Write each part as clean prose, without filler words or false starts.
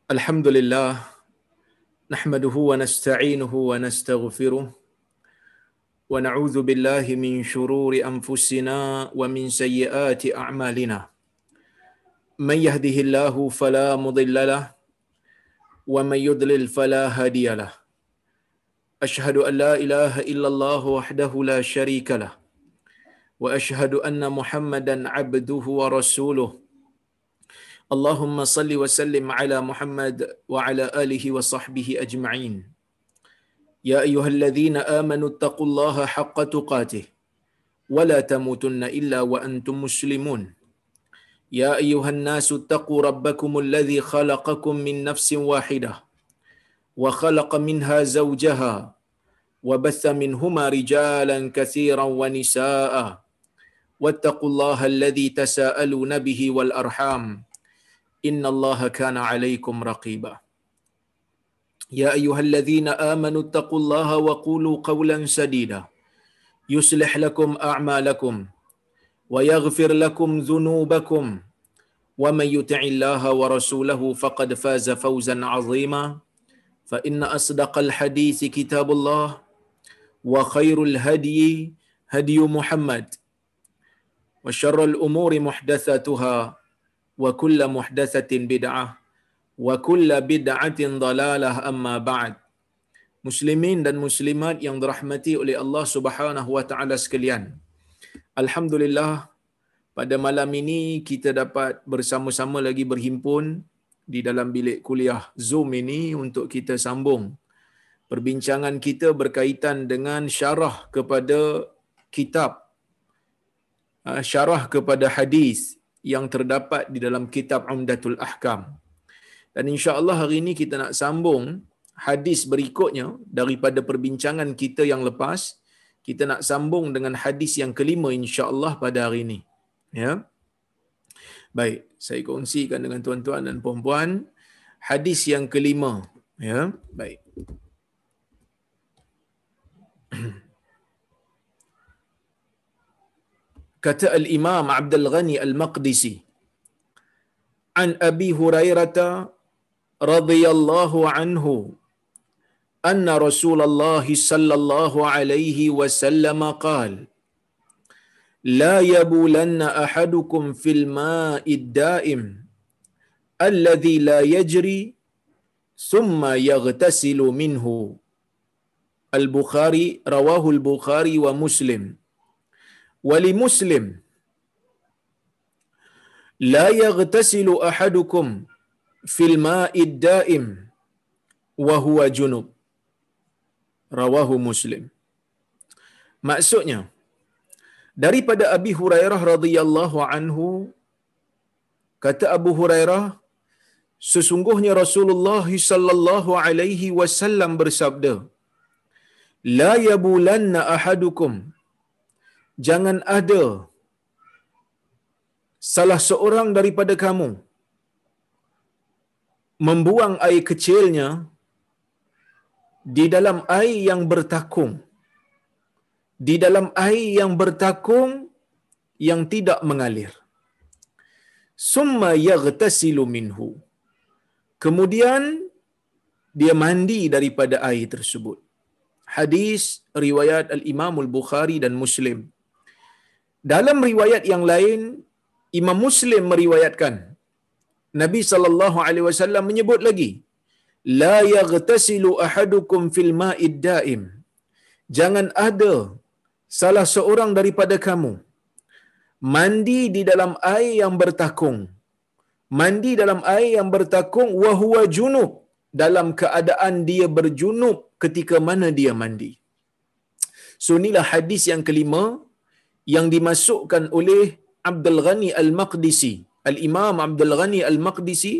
Alhamdulillah, nahmaduhu wa nasta'inuhu wa nastaghfiruh wa na'udzu billahi min shururi anfusina wa min sayyiati a'malina. Man yahdihillahu fala mudilla lahu wa man yudlil fala hadiya lahu. Ashhadu an la ilaha illallah wahdahu la syarika lahu wa ashhadu anna Muhammadan 'abduhu wa rasuluh. Allahumma salli wa sallim ala Muhammad wa ala alihi wa sahbihi ajma'in. Ya ayyuhalladzina amanu taqullaha haqqa tuqatih wa la tamutunna illa wa antum muslimun. Ya ayyuhan nasu taqu rabbakumul ladzi khalaqakum min nafsin wahidah wa khalaqa minha zawjaha wa batha minhuma rijalan katsiran wa nisaa'a wattaqullaha alladzi tasaaluna bihi wal arham. Innallaha kana 'alaikum raqiba. Ya ayyuhalladzina amanu taqullaha wa qulu qawlan sadida yuslih lakum a'malakum wa yaghfir lakum dhunubakum wa man yuti'illaha wa rasulahu faqad faza fawzan 'azima. Fa inna asdaqal hadithi kitabullah wa khairul hadyi hadyu Muhammad wa syarrul umuri muhdatsatuha wa kullu muhdatsatin bid'ah wa kullu bid'atin dhalalah, amma ba'd. Muslimin dan muslimat yang dirahmati oleh Allah Subhanahu wa taala sekalian. Alhamdulillah, pada malam ini kita dapat bersama-sama lagi berhimpun di dalam bilik kuliah Zoom ini untuk kita sambung perbincangan kita berkaitan dengan syarah kepada kitab, syarah kepada hadis yang terdapat di dalam kitab Umdatul Ahkam. Dan insya-Allah hari ini kita nak sambung hadis berikutnya daripada perbincangan kita yang lepas. Kita nak sambung dengan hadis yang kelima insya-Allah pada hari ini. Ya. Baik, saya kongsikan dengan tuan-tuan dan puan-puan hadis yang kelima. Ya, baik. Kata Al-Imam Abdul Ghani Al-Maqdisi, an Abi Hurairah radhiyallahu anhu anna Rasulullah sallallahu alaihi wasallam qala la yabulanna ahadukum fil ma'id da'im alladhi la yajri thumma yaghtasilu minhu. Al-Bukhari, rawahu Al-Bukhari wa Muslim. Wali Muslim, la yaghtasilu ahadukum fil ma'id da'im wa huwa junub. Rawahu Muslim. Maksudnya, daripada Abi Hurairah radhiyallahu anhu, kata Abu Hurairah, sesungguhnya Rasulullah sallallahu alaihi wasallam bersabda, la yabulanna ahadukum, jangan ada salah seorang daripada kamu membuang air kecilnya di dalam air yang bertakung, di dalam air yang bertakung yang tidak mengalir. Summa yaghtasilu minhu, kemudian dia mandi daripada air tersebut. Hadis riwayat Al-Imam Al-Bukhari dan Muslim. Dalam riwayat yang lain, Imam Muslim meriwayatkan Nabi sallallahu alaihi wasallam menyebut lagi, la yaghtasilu ahadukum fil ma'id da'im, jangan ada salah seorang daripada kamu mandi di dalam air yang bertakung, mandi dalam air yang bertakung wa huwa junub, dalam keadaan dia berjunub ketika mana dia mandi. So inilah hadis yang kelima yang dimasukkan oleh Abdul Ghani Al-Maqdisi, Al-Imam Abdul Ghani Al-Maqdisi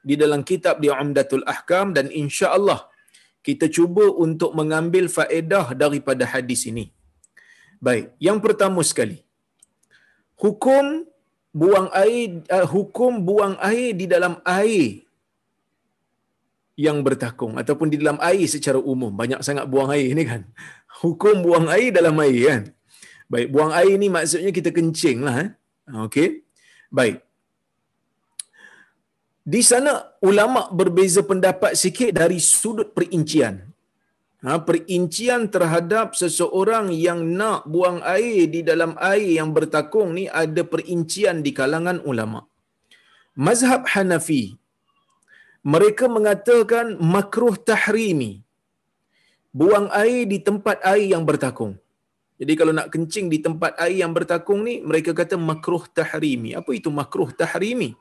di dalam kitab dia Umdatul Ahkam, dan insya-Allah kita cuba untuk mengambil faedah daripada hadis ini. Baik, yang pertama sekali, hukum buang air di dalam air yang bertakung ataupun di dalam air secara umum. Banyak sangat buang air ni kan. Hukum buang air dalam air kan. Baik, buang air ni maksudnya kita kencing lah. Okey. Baik. Di sana ulama berbeza pendapat sikit dari sudut perincian. Perincian terhadap seseorang yang nak buang air di dalam air yang bertakung ni ada perincian di kalangan ulama. Mazhab Hanafi, mereka mengatakan makruh tahrimi, buang air di tempat air yang bertakung. Jadi kalau nak kencing di tempat air yang bertakung ni, mereka kata makruh tahrimi. Apa itu makruh tahrimi?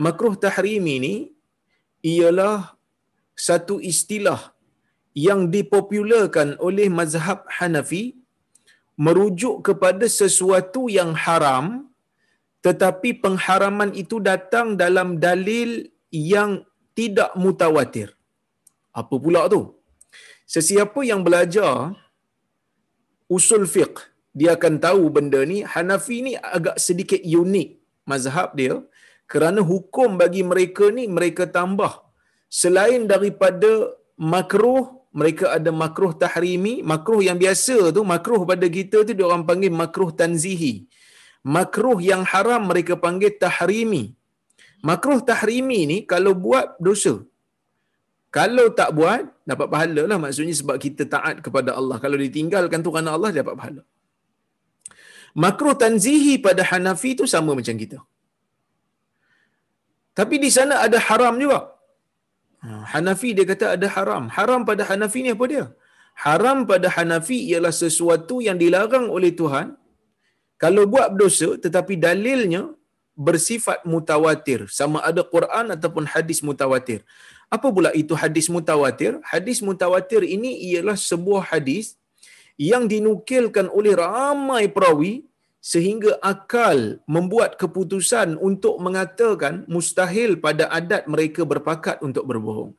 Makruh tahrimi ni ialah satu istilah yang dipopularkan oleh mazhab Hanafi merujuk kepada sesuatu yang haram, tetapi pengharaman itu datang dalam dalil yang tidak mutawatir. Apa pula tu? Sesiapa yang belajar usul fiqh, dia akan tahu benda ni. Hanafi ni agak sedikit unik mazhab dia, kerana hukum bagi mereka ni mereka tambah. Selain daripada makruh, mereka ada makruh tahrimi. Makruh yang biasa tu, makruh pada kita tu dia orang panggil makruh tanzihi. Makruh yang haram mereka panggil tahrimi. Makruh tahrimi ni kalau buat dosa, kalau tak buat dapat pahala lah, maksudnya sebab kita taat kepada Allah. Kalau ditinggalkan tu kerana Allah, dapat pahala. Makruh tanzihi pada Hanafi tu sama macam kita, tapi di sana ada haram juga. Hanafi dia kata ada haram. Haram pada Hanafi ni apa dia? Haram pada Hanafi ialah sesuatu yang dilarang oleh Tuhan kalau buat dosa, tetapi dalilnya bersifat mutawatir, sama ada Quran ataupun hadis mutawatir. Apa pula itu hadis mutawatir? Hadis mutawatir ini ialah sebuah hadis yang dinukilkan oleh ramai perawi sehingga akal membuat keputusan untuk mengatakan mustahil pada adat mereka berpakat untuk berbohong.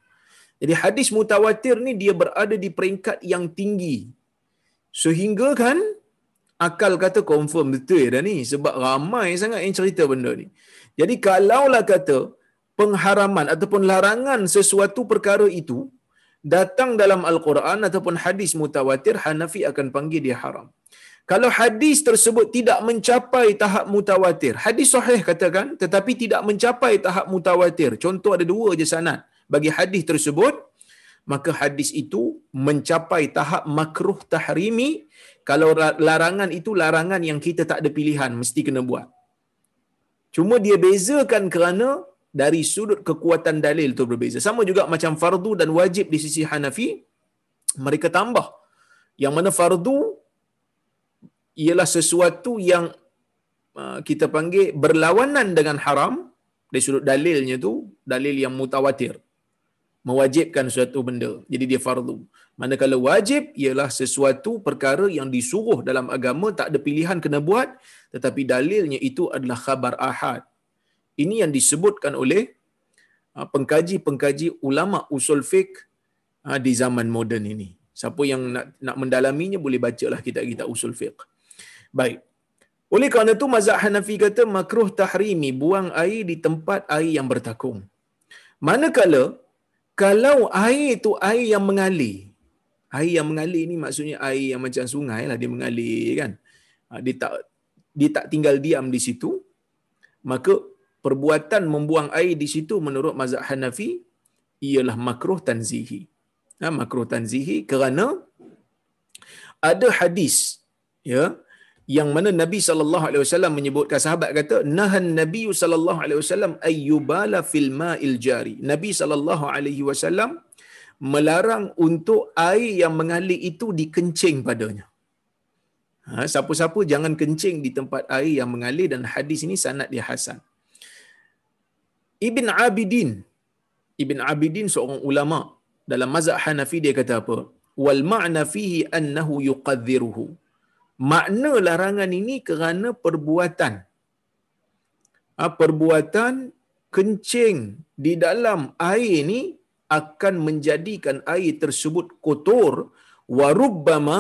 Jadi hadis mutawatir ni dia berada di peringkat yang tinggi, sehingga kan akal kata confirm betul dah ni, sebab ramai sangat yang cerita benda ni. Jadi kalaulah kata pengharaman ataupun larangan sesuatu perkara itu datang dalam Al-Quran ataupun hadis mutawatir, Hanafi akan panggil dia haram. Kalau hadis tersebut tidak mencapai tahap mutawatir, hadis sahih katakan, tetapi tidak mencapai tahap mutawatir, contoh ada 2 je sanad bagi hadis tersebut, maka hadis itu mencapai tahap makruh tahrimi. Kalau larangan itu larangan yang kita tak ada pilihan, mesti kena buat. Cuma dia bezakan kerana dari sudut kekuatan dalil tu berbeza. Sama juga macam fardu dan wajib di sisi Hanafi, mereka tambah yang mana fardu ialah sesuatu yang kita panggil berlawanan dengan haram dari sudut dalilnya tu, dalil yang mutawatir mewajibkan suatu benda, jadi dia fardu. Manakala wajib ialah sesuatu perkara yang disuruh dalam agama, tak ada pilihan kena buat, tetapi dalilnya itu adalah khabar ahad. Ini yang disebutkan oleh pengkaji-pengkaji ulama usul fiqh di zaman moden ini. Siapa yang nak mendalaminya boleh bacalah kitab-kitab usul fiqh. Baik. Oleh kerana itu mazhab Hanafi kata makruh tahrimi, buang air di tempat air yang bertakung. Manakala kalau air itu air yang mengalir. Air yang mengalir ni maksudnya air yang macam sungai lah, dia mengalir kan. Dia tak tinggal diam di situ. Maka perbuatan membuang air di situ menurut mazhab Hanafi ialah makruh tanzihi. Makruh tanzihi kerana ada hadis ya yang mana Nabi sallallahu alaihi wasallam menyebutkan, sahabat kata nahan Nabi sallallahu alaihi wasallam ayyubala fil ma'il jari. Nabi sallallahu alaihi wasallam melarang untuk air yang mengalir itu dikencing padanya. Siapa-siapa jangan kencing di tempat air yang mengalir, dan hadis ini sanad dia hasan. Ibn Abidin seorang ulama dalam mazhab Hanafi, dia kata apa? Wal ma'na fihi annahu yuqadhiruhu. Makna larangan ini kerana perbuatan kencing di dalam air ini akan menjadikan air tersebut kotor, wa rubbama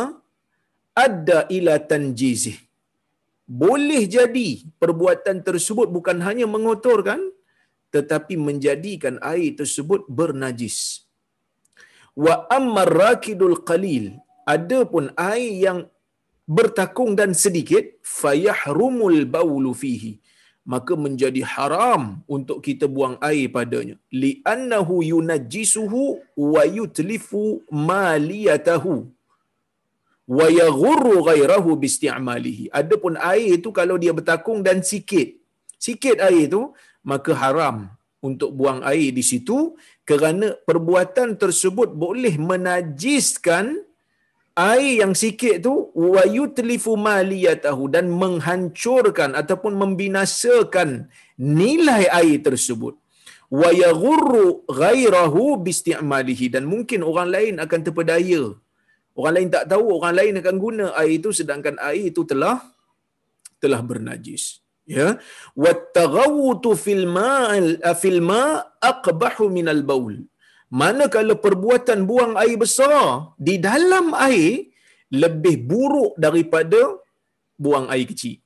adda ila tanjizih. Boleh jadi perbuatan tersebut bukan hanya mengotorkan, tetapi menjadikan air tersebut bernajis. Wa amma rakidul qalil, adapun air yang bertakung dan sedikit, fayahrumul baulu fihi, maka menjadi haram untuk kita buang air padanya, li'annahu yunajjisuhu wa yutlifu maliyatahu wa yaghurru ghairahu biisti'malihi. Adapun air itu kalau dia bertakung dan sikit air itu, maka haram untuk buang air di situ, kerana perbuatan tersebut boleh menajiskan air yang sikit tu, wa yutlifu maliyatahu, dan menghancurkan ataupun membinasakan nilai air tersebut, wa yaghurru ghairahu biisti'malihi, dan mungkin orang lain akan terpedaya, orang lain tak tahu, orang lain akan guna air itu sedangkan air itu telah bernajis. Ya, wattaghawutu fil ma aqbahu minal baul. Manakala perbuatan buang air besar di dalam air lebih buruk daripada buang air kecil.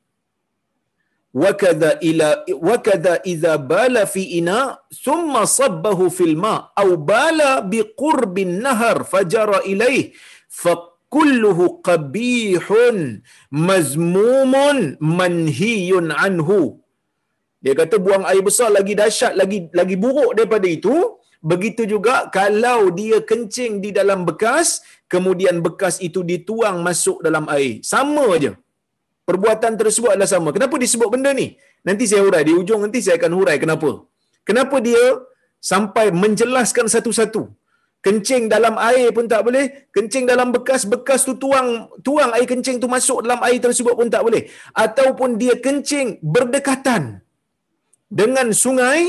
Wakadha idza bala fi ina thumma sabbahu fil ma aw bala biqurbin nahar fajara ilaih fakulluhu qabihun mazmumun manhiyun anhu. Dia kata buang air besar lagi dahsyat, lagi buruk daripada itu. Begitu juga kalau dia kencing di dalam bekas, kemudian bekas itu dituang masuk dalam air. Sama aja. Perbuatan tersebut adalah sama. Kenapa disebut benda ni? Nanti saya hurai. Di ujung nanti saya akan hurai kenapa. Kenapa dia sampai menjelaskan satu-satu. Kencing dalam air pun tak boleh. Kencing dalam bekas tu tuang air kencing tu masuk dalam air tersebut pun tak boleh. Ataupun dia kencing berdekatan dengan sungai,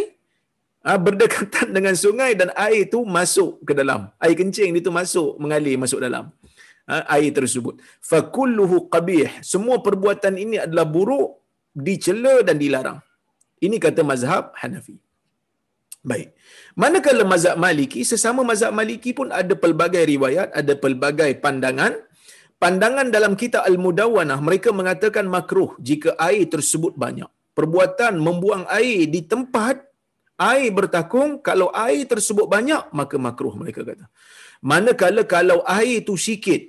berdekatan dengan sungai dan air itu masuk ke dalam. Air kencing itu mengalir masuk dalam air tersebut. Fakulluhu qabih. Semua perbuatan ini adalah buruk, dicela dan dilarang. Ini kata mazhab Hanafi. Baik. Manakala mazhab Maliki, sesama mazhab Maliki pun ada pelbagai riwayat, ada pelbagai pandangan. Pandangan dalam kitab Al-Mudawwanah, mereka mengatakan makruh jika air tersebut banyak. Perbuatan membuang air di tempat air bertakung, kalau air tersebut banyak, maka makruh mereka kata. Manakala kalau air itu sikit,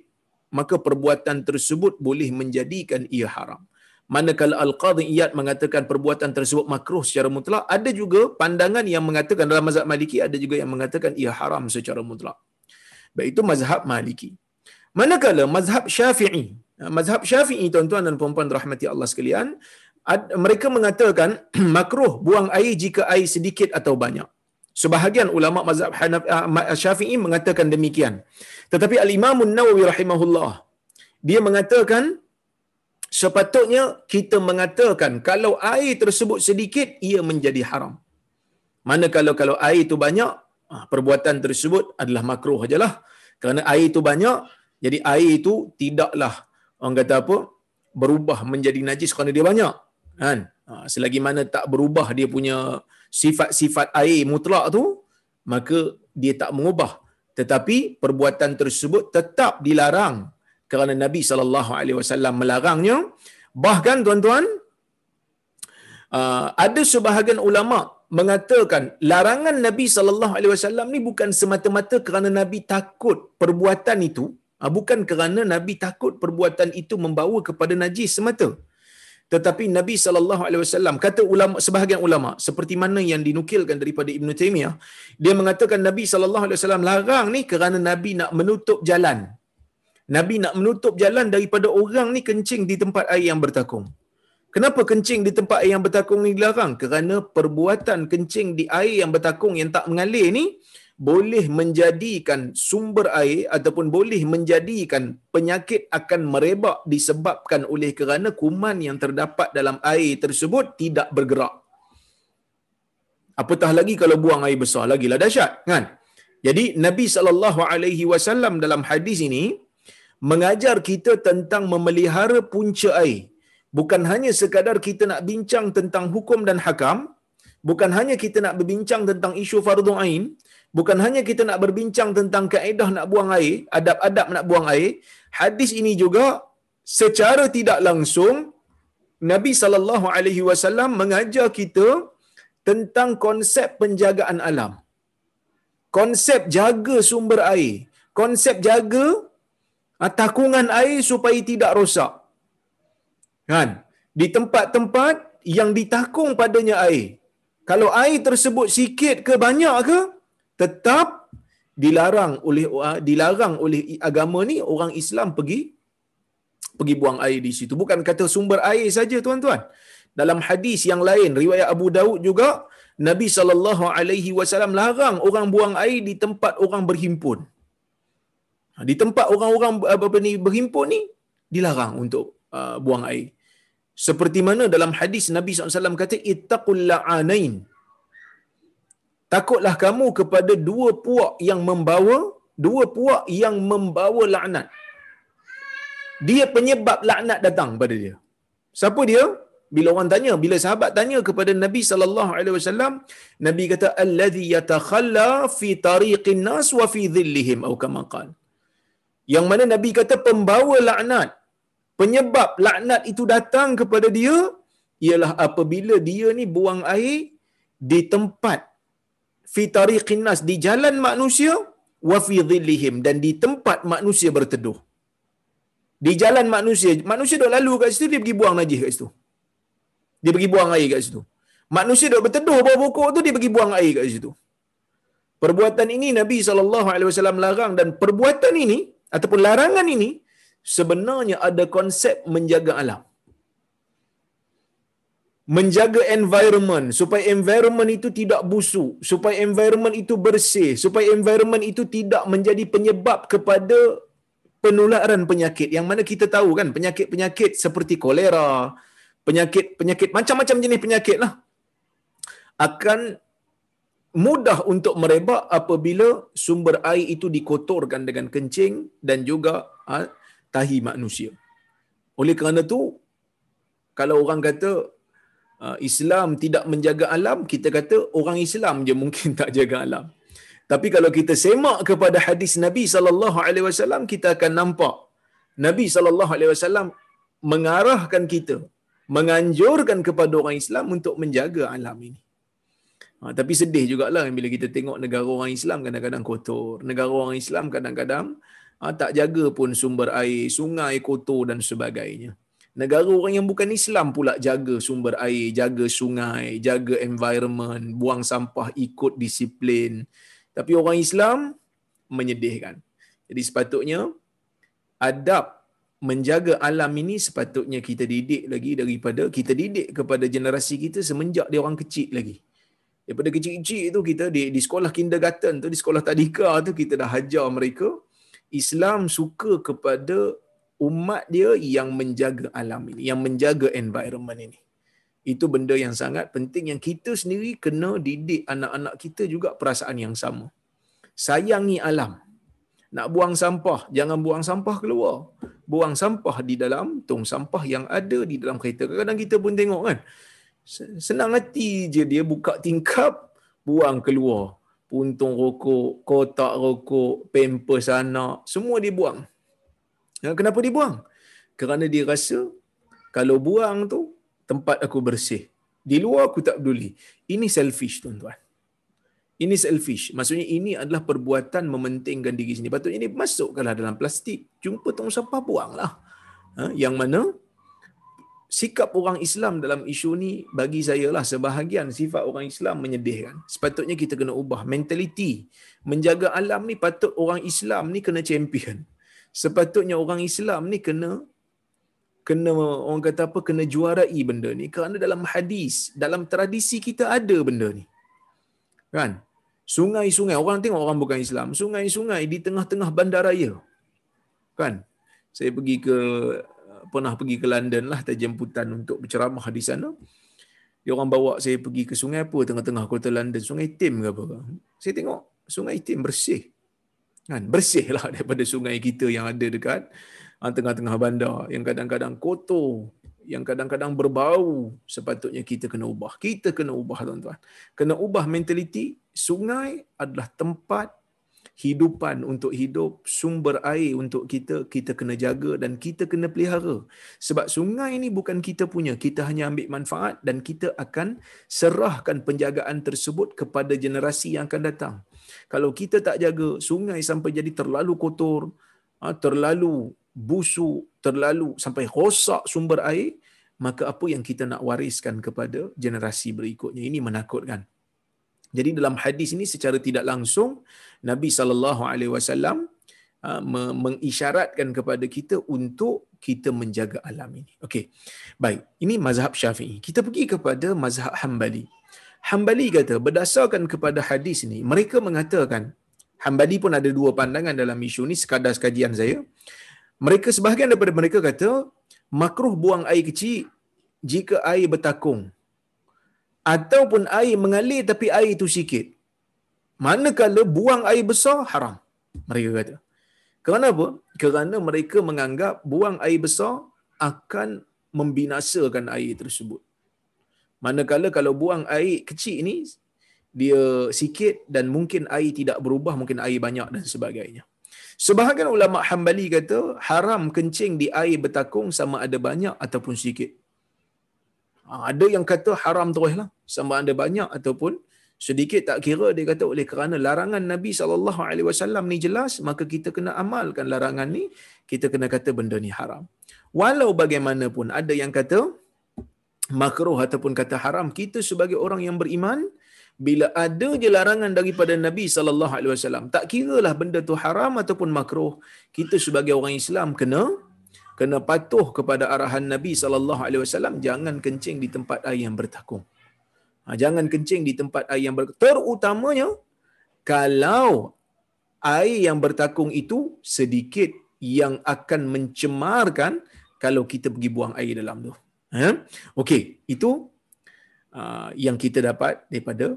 maka perbuatan tersebut boleh menjadikan ia haram. Manakala Al-Qadhi Iyad mengatakan perbuatan tersebut makruh secara mutlak, ada juga pandangan yang mengatakan dalam mazhab Maliki, ada juga yang mengatakan ia haram secara mutlak. Baik, itu mazhab Maliki. Manakala mazhab Syafi'i, mazhab Syafi'i tuan-tuan dan puan-puan rahmati Allah sekalian, mereka mengatakan makruh buang air jika air sedikit atau banyak. Sebahagian ulama mazhab Syafi'i mengatakan demikian. Tetapi Al-Imam An-Nawawi rahimahullah, dia mengatakan sepatutnya kita mengatakan kalau air tersebut sedikit, ia menjadi haram. Manakala kalau air itu banyak, perbuatan tersebut adalah makruh sajalah. Kerana air itu banyak, jadi air itu tidaklah, orang kata apa, berubah menjadi najis kerana dia banyak. Kan? Selagi mana tak berubah dia punya sifat-sifat air mutlak tu, maka dia tak mengubah. Tetapi perbuatan tersebut tetap dilarang kerana Nabi SAW melarangnya. Bahkan tuan-tuan, ada sebahagian ulama mengatakan larangan Nabi SAW ni bukan semata-mata kerana Nabi takut perbuatan itu, bukan kerana Nabi takut perbuatan itu membawa kepada najis semata. Tetapi Nabi SAW, kata ulama, sebahagian ulama, seperti mana yang dinukilkan daripada Ibn Taymiyah, dia mengatakan Nabi SAW larang ni kerana Nabi nak menutup jalan. Nabi nak menutup jalan daripada orang ni kencing di tempat air yang bertakung. Kenapa kencing di tempat air yang bertakung ni dilarang? Kerana perbuatan kencing di air yang bertakung yang tak mengalir ni boleh menjadikan sumber air ataupun boleh menjadikan penyakit akan merebak disebabkan oleh kerana kuman yang terdapat dalam air tersebut tidak bergerak. Apatah lagi kalau buang air besar, lagilah dahsyat, kan? Jadi Nabi SAW dalam hadis ini mengajar kita tentang memelihara punca air. Bukan hanya sekadar kita nak bincang tentang hukum dan hakam, bukan hanya kita nak berbincang tentang isu fardhu ain, bukan hanya kita nak berbincang tentang kaedah nak buang air, adab-adab nak buang air. Hadis ini juga secara tidak langsung Nabi SAW mengajar kita tentang konsep penjagaan alam. Konsep jaga sumber air, konsep jaga takungan air supaya tidak rosak. Kan? Di tempat-tempat yang ditakung padanya air. Kalau air tersebut sikit ke banyak ke, tetap dilarang oleh agama ni orang Islam pergi buang air di situ. Bukan kata sumber air saja tuan-tuan. Dalam hadis yang lain riwayat Abu Daud juga, Nabi SAW larang orang buang air di tempat orang berhimpun. Di tempat orang-orang berhimpun ni dilarang untuk buang air. Seperti mana dalam hadis Nabi SAW kata, ittaqul la'anain. Takutlah kamu kepada dua puak yang membawa laknat. Dia penyebab laknat datang pada dia. Siapa dia? Bila orang tanya, bila sahabat tanya kepada Nabi SAW, Nabi kata, allazi yatakhalla fi tariqin nas wa fi dhillihim, atau kama qala. Yang mana Nabi kata pembawa laknat, penyebab laknat itu datang kepada dia ialah apabila dia ni buang air di tempat fi tariqin nas, di jalan manusia, wa fi dhillihim, dan di tempat manusia berteduh. Di jalan manusia dok lalu kat situ, dia pergi buang najis kat situ. Dia pergi buang air kat situ. Manusia dok berteduh bawah pokok tu, dia pergi buang air kat situ. Perbuatan ini Nabi SAW larang, dan perbuatan ini ataupun larangan ini sebenarnya ada konsep menjaga alam. Menjaga environment, supaya environment itu tidak busuk, supaya environment itu bersih, supaya environment itu tidak menjadi penyebab kepada penularan penyakit. Yang mana kita tahu kan, penyakit-penyakit seperti kolera, penyakit macam-macam jenis penyakit lah, akan mudah untuk merebak apabila sumber air itu dikotorkan dengan kencing dan juga tahi manusia. Oleh kerana tu, kalau orang kata Islam tidak menjaga alam, kita kata orang Islam je mungkin tak jaga alam. Tapi kalau kita semak kepada hadis Nabi SAW, kita akan nampak Nabi SAW mengarahkan kita, menganjurkan kepada orang Islam untuk menjaga alam ini. Tapi sedih jugalah bila kita tengok negara orang Islam kadang-kadang kotor. Negara orang Islam kadang-kadang tak jaga pun sumber air, sungai kotor dan sebagainya. Negara orang yang bukan Islam pula jaga sumber air, jaga sungai, jaga environment, buang sampah ikut disiplin. Tapi orang Islam menyedihkan. Jadi sepatutnya adab menjaga alam ini sepatutnya kita didik lagi, daripada kita didik kepada generasi kita semenjak dia orang kecil lagi. Daripada kecil-kecil tu kita di sekolah kindergarten tu, di sekolah tadika tu, kita dah hajar mereka Islam suka kepada umat dia yang menjaga alam ini, yang menjaga environment ini. Itu benda yang sangat penting yang kita sendiri kena didik anak-anak kita juga perasaan yang sama. Sayangi alam. Nak buang sampah, jangan buang sampah keluar. Buang sampah di dalam tong sampah yang ada di dalam kereta. Kadang-kadang kita pun tengok kan, senang hati je dia buka tingkap, buang keluar. Puntung rokok, kotak rokok, pampers anak, semua dia buang. Kenapa dia buang? Kerana dia rasa kalau buang tu tempat aku bersih, di luar aku tak peduli. Ini selfish tuan-tuan. Ini selfish. Maksudnya ini adalah perbuatan mementingkan diri sendiri. Patutnya ini masukkanlah dalam plastik. Jumpa tong sampah, buanglah. Yang mana sikap orang Islam dalam isu ni bagi saya lah sebahagian sifat orang Islam menyedihkan. Sepatutnya kita kena ubah mentaliti. Menjaga alam ni patut orang Islam ni kena champion. Sepatutnya orang Islam ni kena orang kata apa, kena juarai benda ni, kerana dalam hadis, dalam tradisi kita ada benda ni. Kan? Sungai-sungai, orang tengok orang bukan Islam, sungai-sungai di tengah-tengah bandaraya. Kan? Saya pernah pergi ke London lah, jemputan untuk berceramah di sana. Dia orang bawa saya pergi ke sungai apa tengah-tengah kota London, Sungai Tim ke apa. Saya tengok Sungai Tim bersih. Kan? Bersih lah daripada sungai kita yang ada dekat tengah-tengah bandar, yang kadang-kadang kotor, yang kadang-kadang berbau. Sepatutnya kita kena ubah. Kita kena ubah tuan-tuan. Kena ubah mentaliti. Sungai adalah tempat hidupan untuk hidup, sumber air untuk kita kena jaga dan kita kena pelihara. Sebab sungai ini bukan kita punya, kita hanya ambil manfaat dan kita akan serahkan penjagaan tersebut kepada generasi yang akan datang. Kalau kita tak jaga, sungai sampai jadi terlalu kotor, terlalu busuk, terlalu sampai rosak sumber air, maka apa yang kita nak wariskan kepada generasi berikutnya? Ini menakutkan. Jadi dalam hadis ini secara tidak langsung Nabi SAW mengisyaratkan kepada kita untuk kita menjaga alam ini. Okey. Baik, ini mazhab Syafi'i. Kita pergi kepada mazhab Hambali. Hambali kata berdasarkan kepada hadis ini, mereka mengatakan, Hambali pun ada dua pandangan dalam isu ini, sekadar kajian saya. Mereka, sebahagian daripada mereka kata makruh buang air kecil jika air bertakung ataupun air mengalir tapi air itu sikit. Manakala buang air besar haram, mereka kata. Kerana apa? Kerana mereka menganggap buang air besar akan membinasakan air tersebut. Manakala kalau buang air kecil ini, dia sikit dan mungkin air tidak berubah, mungkin air banyak dan sebagainya. Sebahagian ulama Hambali kata haram kencing di air bertakung sama ada banyak ataupun sikit. Ada yang kata haram teruslah sama ada banyak ataupun sedikit, tak kira. Dia kata oleh kerana larangan Nabi SAW ni jelas, maka kita kena amalkan larangan ni, kita kena kata benda ni haram. Walau bagaimanapun ada yang kata makruh ataupun kata haram, kita sebagai orang yang beriman, bila ada je larangan daripada Nabi SAW, tak kiralah benda tu haram ataupun makruh, kita sebagai orang Islam kena patuh kepada arahan Nabi SAW, jangan kencing di tempat air yang bertakung. Jangan kencing di tempat air yang bertakung. Terutamanya kalau air yang bertakung itu sedikit yang akan mencemarkan kalau kita pergi buang air dalam tu. Okey, itu yang kita dapat daripada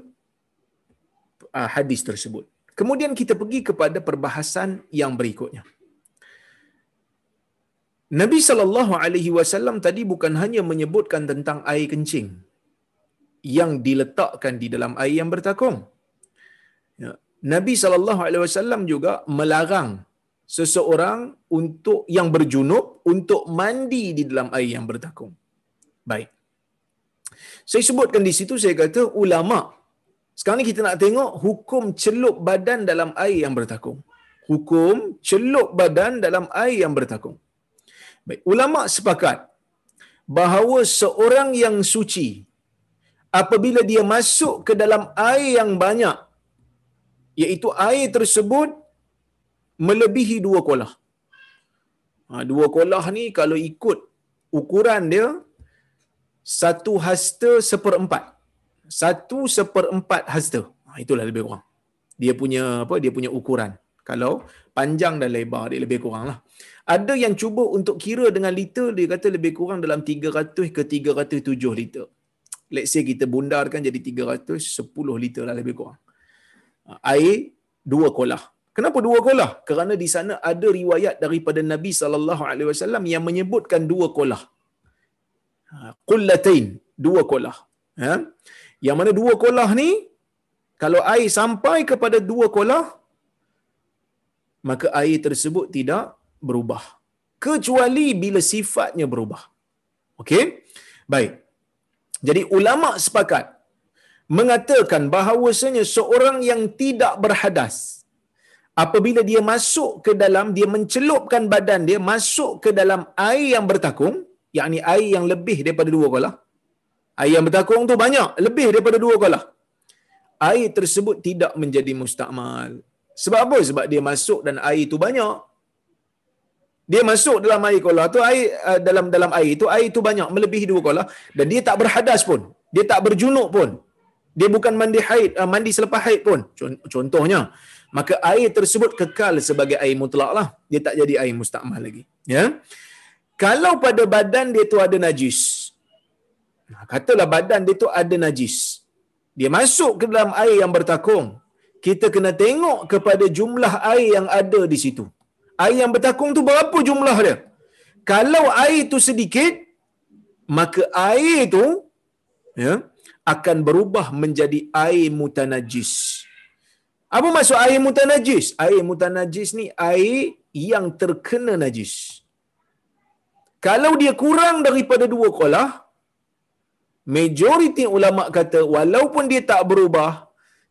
hadis tersebut. Kemudian kita pergi kepada perbahasan yang berikutnya. Nabi SAW tadi bukan hanya menyebutkan tentang air kencing yang diletakkan di dalam air yang bertakung. Nabi SAW juga melarang seseorang untuk yang berjunub untuk mandi di dalam air yang bertakung. Baik. Saya sebutkan di situ, saya kata ulama. Sekarang ni kita nak tengok hukum celup badan dalam air yang bertakung. Hukum celup badan dalam air yang bertakung. Baik, ulama sepakat bahawa seorang yang suci apabila dia masuk ke dalam air yang banyak, iaitu air tersebut melebihi 2 kolah. 2 kolah ni kalau ikut ukuran dia 1 hasta 1/4. 1/4 hasta. Itulah lebih kurang. Dia punya ukuran. Kalau panjang dan lebar dia lebih kurang lah. Ada yang cuba untuk kira dengan liter, dia kata lebih kurang dalam 300 ke 307 liter. Let's say kita bundarkan jadi 310 liter lah lebih kurang. Air 2 kolah. Kenapa 2 kolah? Kerana di sana ada riwayat daripada Nabi SAW yang menyebutkan 2 kolah. Qullatain, 2 kolah. Yang mana 2 kolah ni, kalau air sampai kepada 2 kolah, maka air tersebut tidak berubah. Kecuali bila sifatnya berubah. Okey? Baik. Jadi ulama sepakat mengatakan bahawasanya seorang yang tidak berhadas, apabila dia masuk ke dalam, dia mencelupkan badan dia masuk ke dalam air yang bertakung, yakni air yang lebih daripada 2 kolah. Air yang bertakung tu banyak, lebih daripada 2 kolah. Air tersebut tidak menjadi mustakmal. Sebab apa? Sebab dia masuk dan air itu banyak. Dia masuk dalam air kolah tu, air dalam air itu banyak, melebihi 2 kolah, dan dia tak berhadas pun. Dia tak berjunub pun. Dia bukan mandi haid, mandi selepas haid pun. Contohnya, maka air tersebut kekal sebagai air mutlak lah. Dia tak jadi air mustakmal lagi. Ya. Kalau pada badan dia tu ada najis, katalah badan dia tu ada najis, dia masuk ke dalam air yang bertakung, kita kena tengok kepada jumlah air yang ada di situ. Air yang bertakung tu berapa jumlah dia? Kalau air tu sedikit, maka air tu akan berubah menjadi air mutanajis. Apa maksud air mutanajis? Air mutanajis ni air yang terkena najis. Kalau dia kurang daripada 2 kolah, majoriti ulama kata walaupun dia tak berubah,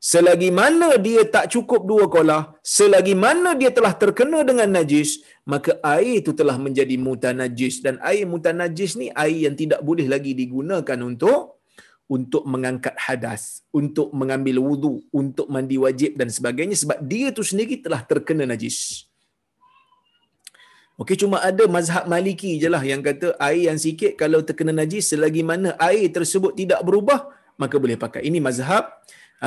selagi mana dia tak cukup 2 kolah, selagi mana dia telah terkena dengan najis, maka air itu telah menjadi mutanajis. Dan air mutanajis ni air yang tidak boleh lagi digunakan untuk mengangkat hadas, untuk mengambil wudu, untuk mandi wajib dan sebagainya, sebab dia tu sendiri telah terkena najis. Okey, cuma ada mazhab Maliki je lah yang kata air yang sikit kalau terkena najis, selagi mana air tersebut tidak berubah, maka boleh pakai. Ini mazhab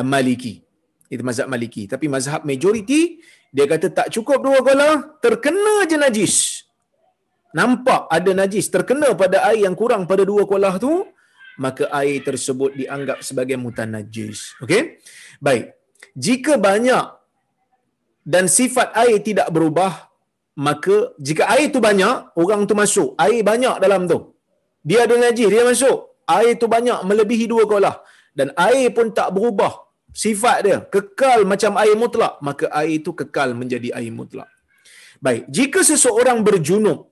Maliki. Itu mazhab Maliki. Tapi mazhab majoriti, dia kata tak cukup 2 kolah, terkena je najis. Nampak ada najis, terkena pada air yang kurang pada 2 kolah tu, maka air tersebut dianggap sebagai mutanajis. Okey? Baik. Jika banyak dan sifat air tidak berubah, maka jika air tu banyak, orang tu masuk, air banyak dalam tu, dia ada najis, dia masuk, air tu banyak melebihi 2 kolah, dan air pun tak berubah sifat dia, kekal macam air mutlak, maka air itu kekal menjadi air mutlak. Baik, jika seseorang berjunub,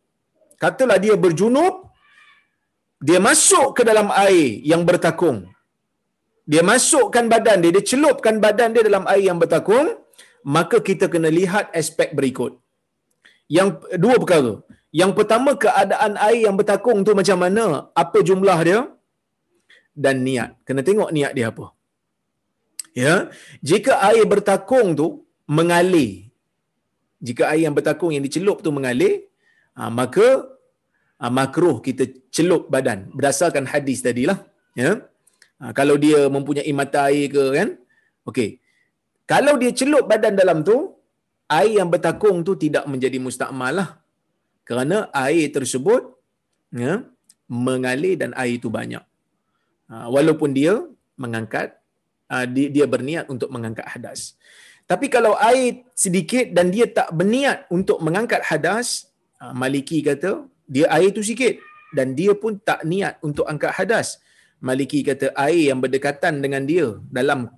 katalah dia berjunub, dia masuk ke dalam air yang bertakung, dia masukkan badan dia, dia celupkan badan dia dalam air yang bertakung, maka kita kena lihat aspek berikut. Yang dua perkara. Yang pertama, keadaan air yang bertakung tu macam mana, apa jumlah dia, dan niat. Kena tengok niat dia apa. Ya, jika air bertakung tu mengalir, jika air yang bertakung yang dicelup tu mengalir, maka makruh kita celup badan berdasarkan hadis tadilah. Ya, kalau dia mempunyai mata air ke, kan, okey. Kalau dia celup badan dalam tu, air yang bertakung tu tidak menjadi mustakmal lah, kerana air tersebut, ya, mengalir dan air itu banyak. Walaupun dia mengangkat, dia berniat untuk mengangkat hadas. Tapi kalau air sedikit dan dia tak berniat untuk mengangkat hadas, Maliki kata dia air tu sikit dan dia pun tak niat untuk angkat hadas, Maliki kata air yang berdekatan dengan dia dalam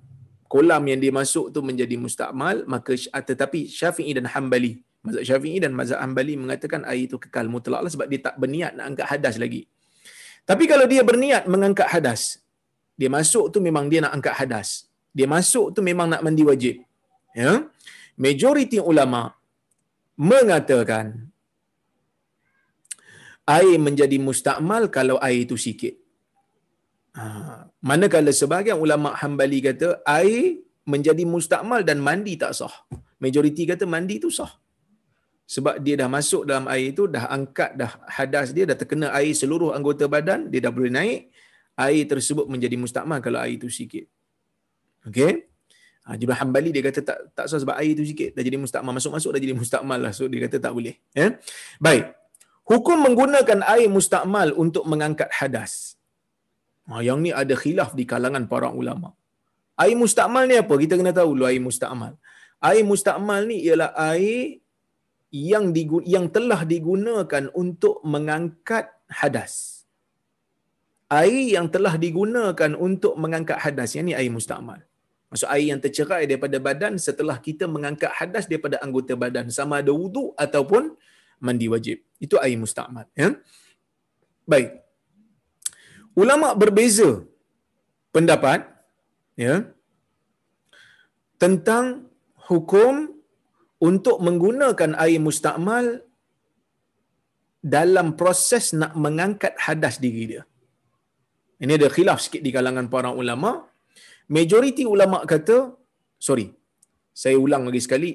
kolam yang dia masuk tu menjadi mustakmal. Maka tetapi Syafi'i dan Hanbali, mazhab Syafi'i dan mazhab Hanbali mengatakan air itu kekal mutlak lah, sebab dia tak berniat nak angkat hadas lagi. Tapi kalau dia berniat mengangkat hadas, dia masuk tu memang dia nak angkat hadas, dia masuk tu memang nak mandi wajib, ya, majoriti ulama mengatakan air menjadi mustakmal kalau air itu sikit. Manakala sebahagian ulama Hanbali kata air menjadi mustakmal dan mandi tak sah. Majoriti kata mandi tu sah, sebab dia dah masuk dalam air itu, dah angkat dah hadas dia, dah terkena air seluruh anggota badan, dia dah boleh naik. Air tersebut menjadi mustakmal kalau air itu sikit. Okey? Jumlah Hanbali dia kata tak sah sebab air itu sikit, dah jadi mustakmal, masuk-masuk dah jadi mustakmal lah. So dia kata tak boleh. Ya? Baik. Hukum menggunakan air mustakmal untuk mengangkat hadas. Yang ni ada khilaf di kalangan para ulama. Air mustakmal ni apa? Kita kena tahu dulu air mustakmal. Air mustakmal ni ialah air yang telah digunakan untuk mengangkat hadas. Air yang telah digunakan untuk mengangkat hadas, yang ni air mustakmal. Maksud air yang tercerai daripada badan setelah kita mengangkat hadas daripada anggota badan, sama ada wudu ataupun mandi wajib. Itu air mustakmal. Ya? Baik. Ulama berbeza pendapat, ya, tentang hukum untuk menggunakan air mustakmal dalam proses nak mengangkat hadas diri dia. Ini ada khilaf sikit di kalangan para ulama. Majoriti ulama kata, saya ulang lagi sekali,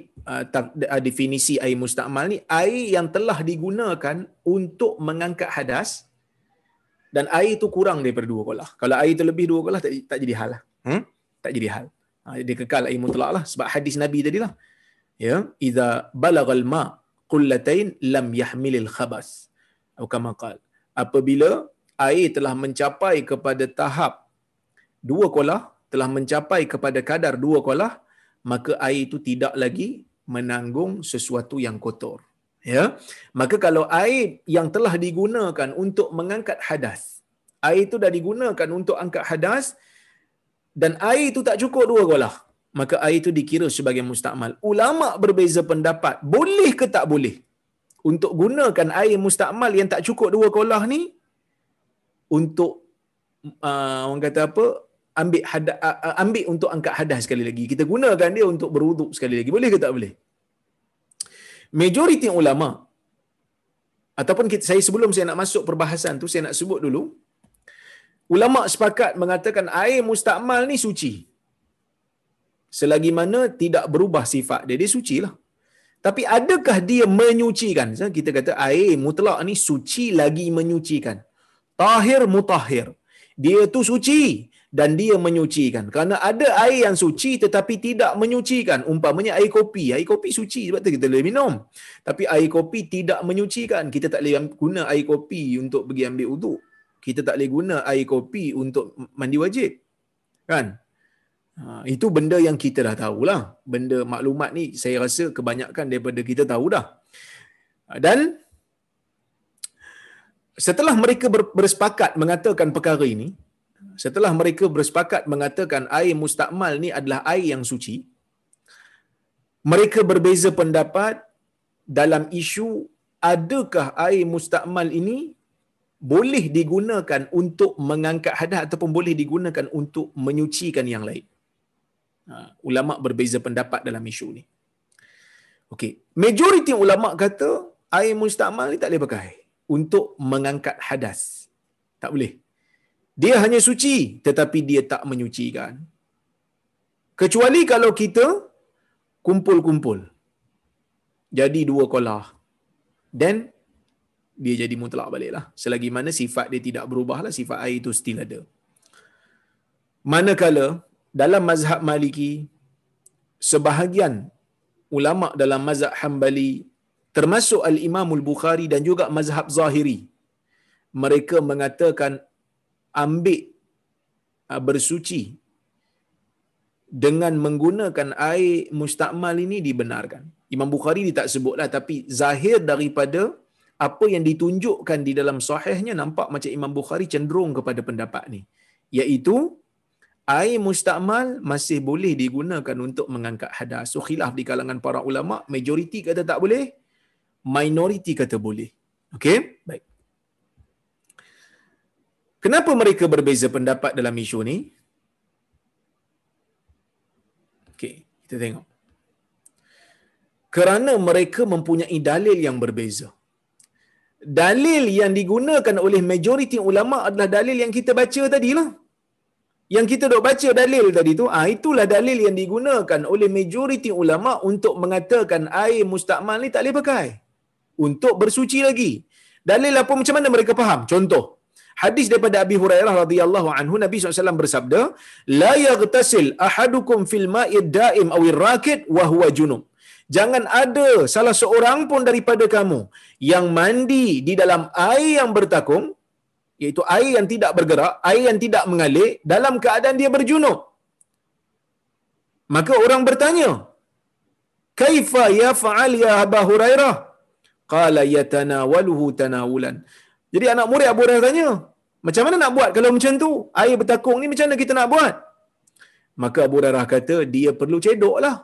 definisi air mustakmal ni, air yang telah digunakan untuk mengangkat hadas dan air itu kurang daripada 2 kolah. Kalau air itu lebih 2 kolah, tak jadi hal lah. Tak jadi hal. Dia kekal air mutlak lah, sebab hadis Nabi tadilah. Ya, idza balagal ma qullatain lam yahmilil khabas. Atau kama qala, apabila air telah mencapai kepada tahap 2 kolah, telah mencapai kepada kadar 2 kolah, maka air itu tidak lagi menanggung sesuatu yang kotor. Ya, maka kalau air yang telah digunakan untuk mengangkat hadas, air itu dah digunakan untuk angkat hadas dan air itu tak cukup 2 kolah, maka air itu dikira sebagai mustakmal. Ulama berbeza pendapat, boleh ke tak boleh untuk gunakan air mustakmal yang tak cukup 2 kolah ni untuk orang kata apa, ambil untuk angkat hadas sekali lagi. Kita gunakan dia untuk berwuduk sekali lagi. Boleh ke tak boleh? Majoriti ulama ataupun saya sebelum saya nak masuk perbahasan tu saya nak sebut dulu. Ulama sepakat mengatakan air mustakmal ni suci. Selagi mana tidak berubah sifat dia, dia sucilah. Tapi adakah dia menyucikan? Kita kata air mutlak ni suci lagi menyucikan. Tahir mutahhir. Dia tu suci dan dia menyucikan. Kerana ada air yang suci tetapi tidak menyucikan. Umpamanya air kopi. Air kopi suci sebab tu kita boleh minum. Tapi air kopi tidak menyucikan. Kita tak boleh guna air kopi untuk pergi ambil wuduk. Kita tak boleh guna air kopi untuk mandi wajib. Kan? Itu benda yang kita dah tahulah. Benda maklumat ni saya rasa kebanyakan daripada kita tahu dah. Dan setelah mereka bersepakat mengatakan perkara ini, setelah mereka bersepakat mengatakan air mustakmal ni adalah air yang suci, mereka berbeza pendapat dalam isu adakah air mustakmal ini boleh digunakan untuk mengangkat hadas ataupun boleh digunakan untuk menyucikan yang lain. Ulama berbeza pendapat dalam isu ni. Okey, majoriti ulama kata air mustakmal ni tak boleh pakai untuk mengangkat hadas. Tak boleh. Dia hanya suci tetapi dia tak menyucikan. Kecuali kalau kita kumpul-kumpul. Jadi dua kolah. Then dia jadi mutlak baliklah. Selagi mana sifat dia tidak berubahlah, sifat air itu still ada. Manakala dalam mazhab Maliki, sebahagian ulama dalam mazhab Hambali, termasuk Al-Imam Al-Bukhari dan juga mazhab Zahiri, mereka mengatakan ambil bersuci dengan menggunakan air mustakmal ini dibenarkan. Imam Bukhari dia tak sebutlah, tapi zahir daripada apa yang ditunjukkan di dalam sahihnya nampak macam Imam Bukhari cenderung kepada pendapat ni, iaitu air mustakmal masih boleh digunakan untuk mengangkat hadas. So khilaf di kalangan para ulama, majoriti kata tak boleh, minoriti kata boleh. Okey, baik. Kenapa mereka berbeza pendapat dalam isu ni? Okey, kita tengok. Kerana mereka mempunyai dalil yang berbeza. Dalil yang digunakan oleh majoriti ulama adalah dalil yang kita baca tadilah. Yang kita dok baca dalil tadi tu, itulah dalil yang digunakan oleh majoriti ulama untuk mengatakan air mustakmal ni tak boleh pakai untuk bersuci lagi. Dalil apa, macam mana mereka faham? Contoh, hadis daripada Abi Hurairah radhiyallahu anhu, Nabi SAW bersabda, la yaghtasil ahadukum fil ma'id da'im awir rakid wa huwa junub. Jangan ada salah seorang pun daripada kamu yang mandi di dalam air yang bertakung, iaitu air yang tidak bergerak, air yang tidak mengalir, dalam keadaan dia berjunub. Maka orang bertanya, kaifa yaf'al ya Abu Hurairah? Qala yatanawaluhu tanawulan. Jadi anak murid Abu Hurairah tanya, macam mana nak buat kalau macam tu? Air bertakung ni macam mana kita nak buat? Maka Abu Hurairah kata, dia perlu cedoklah.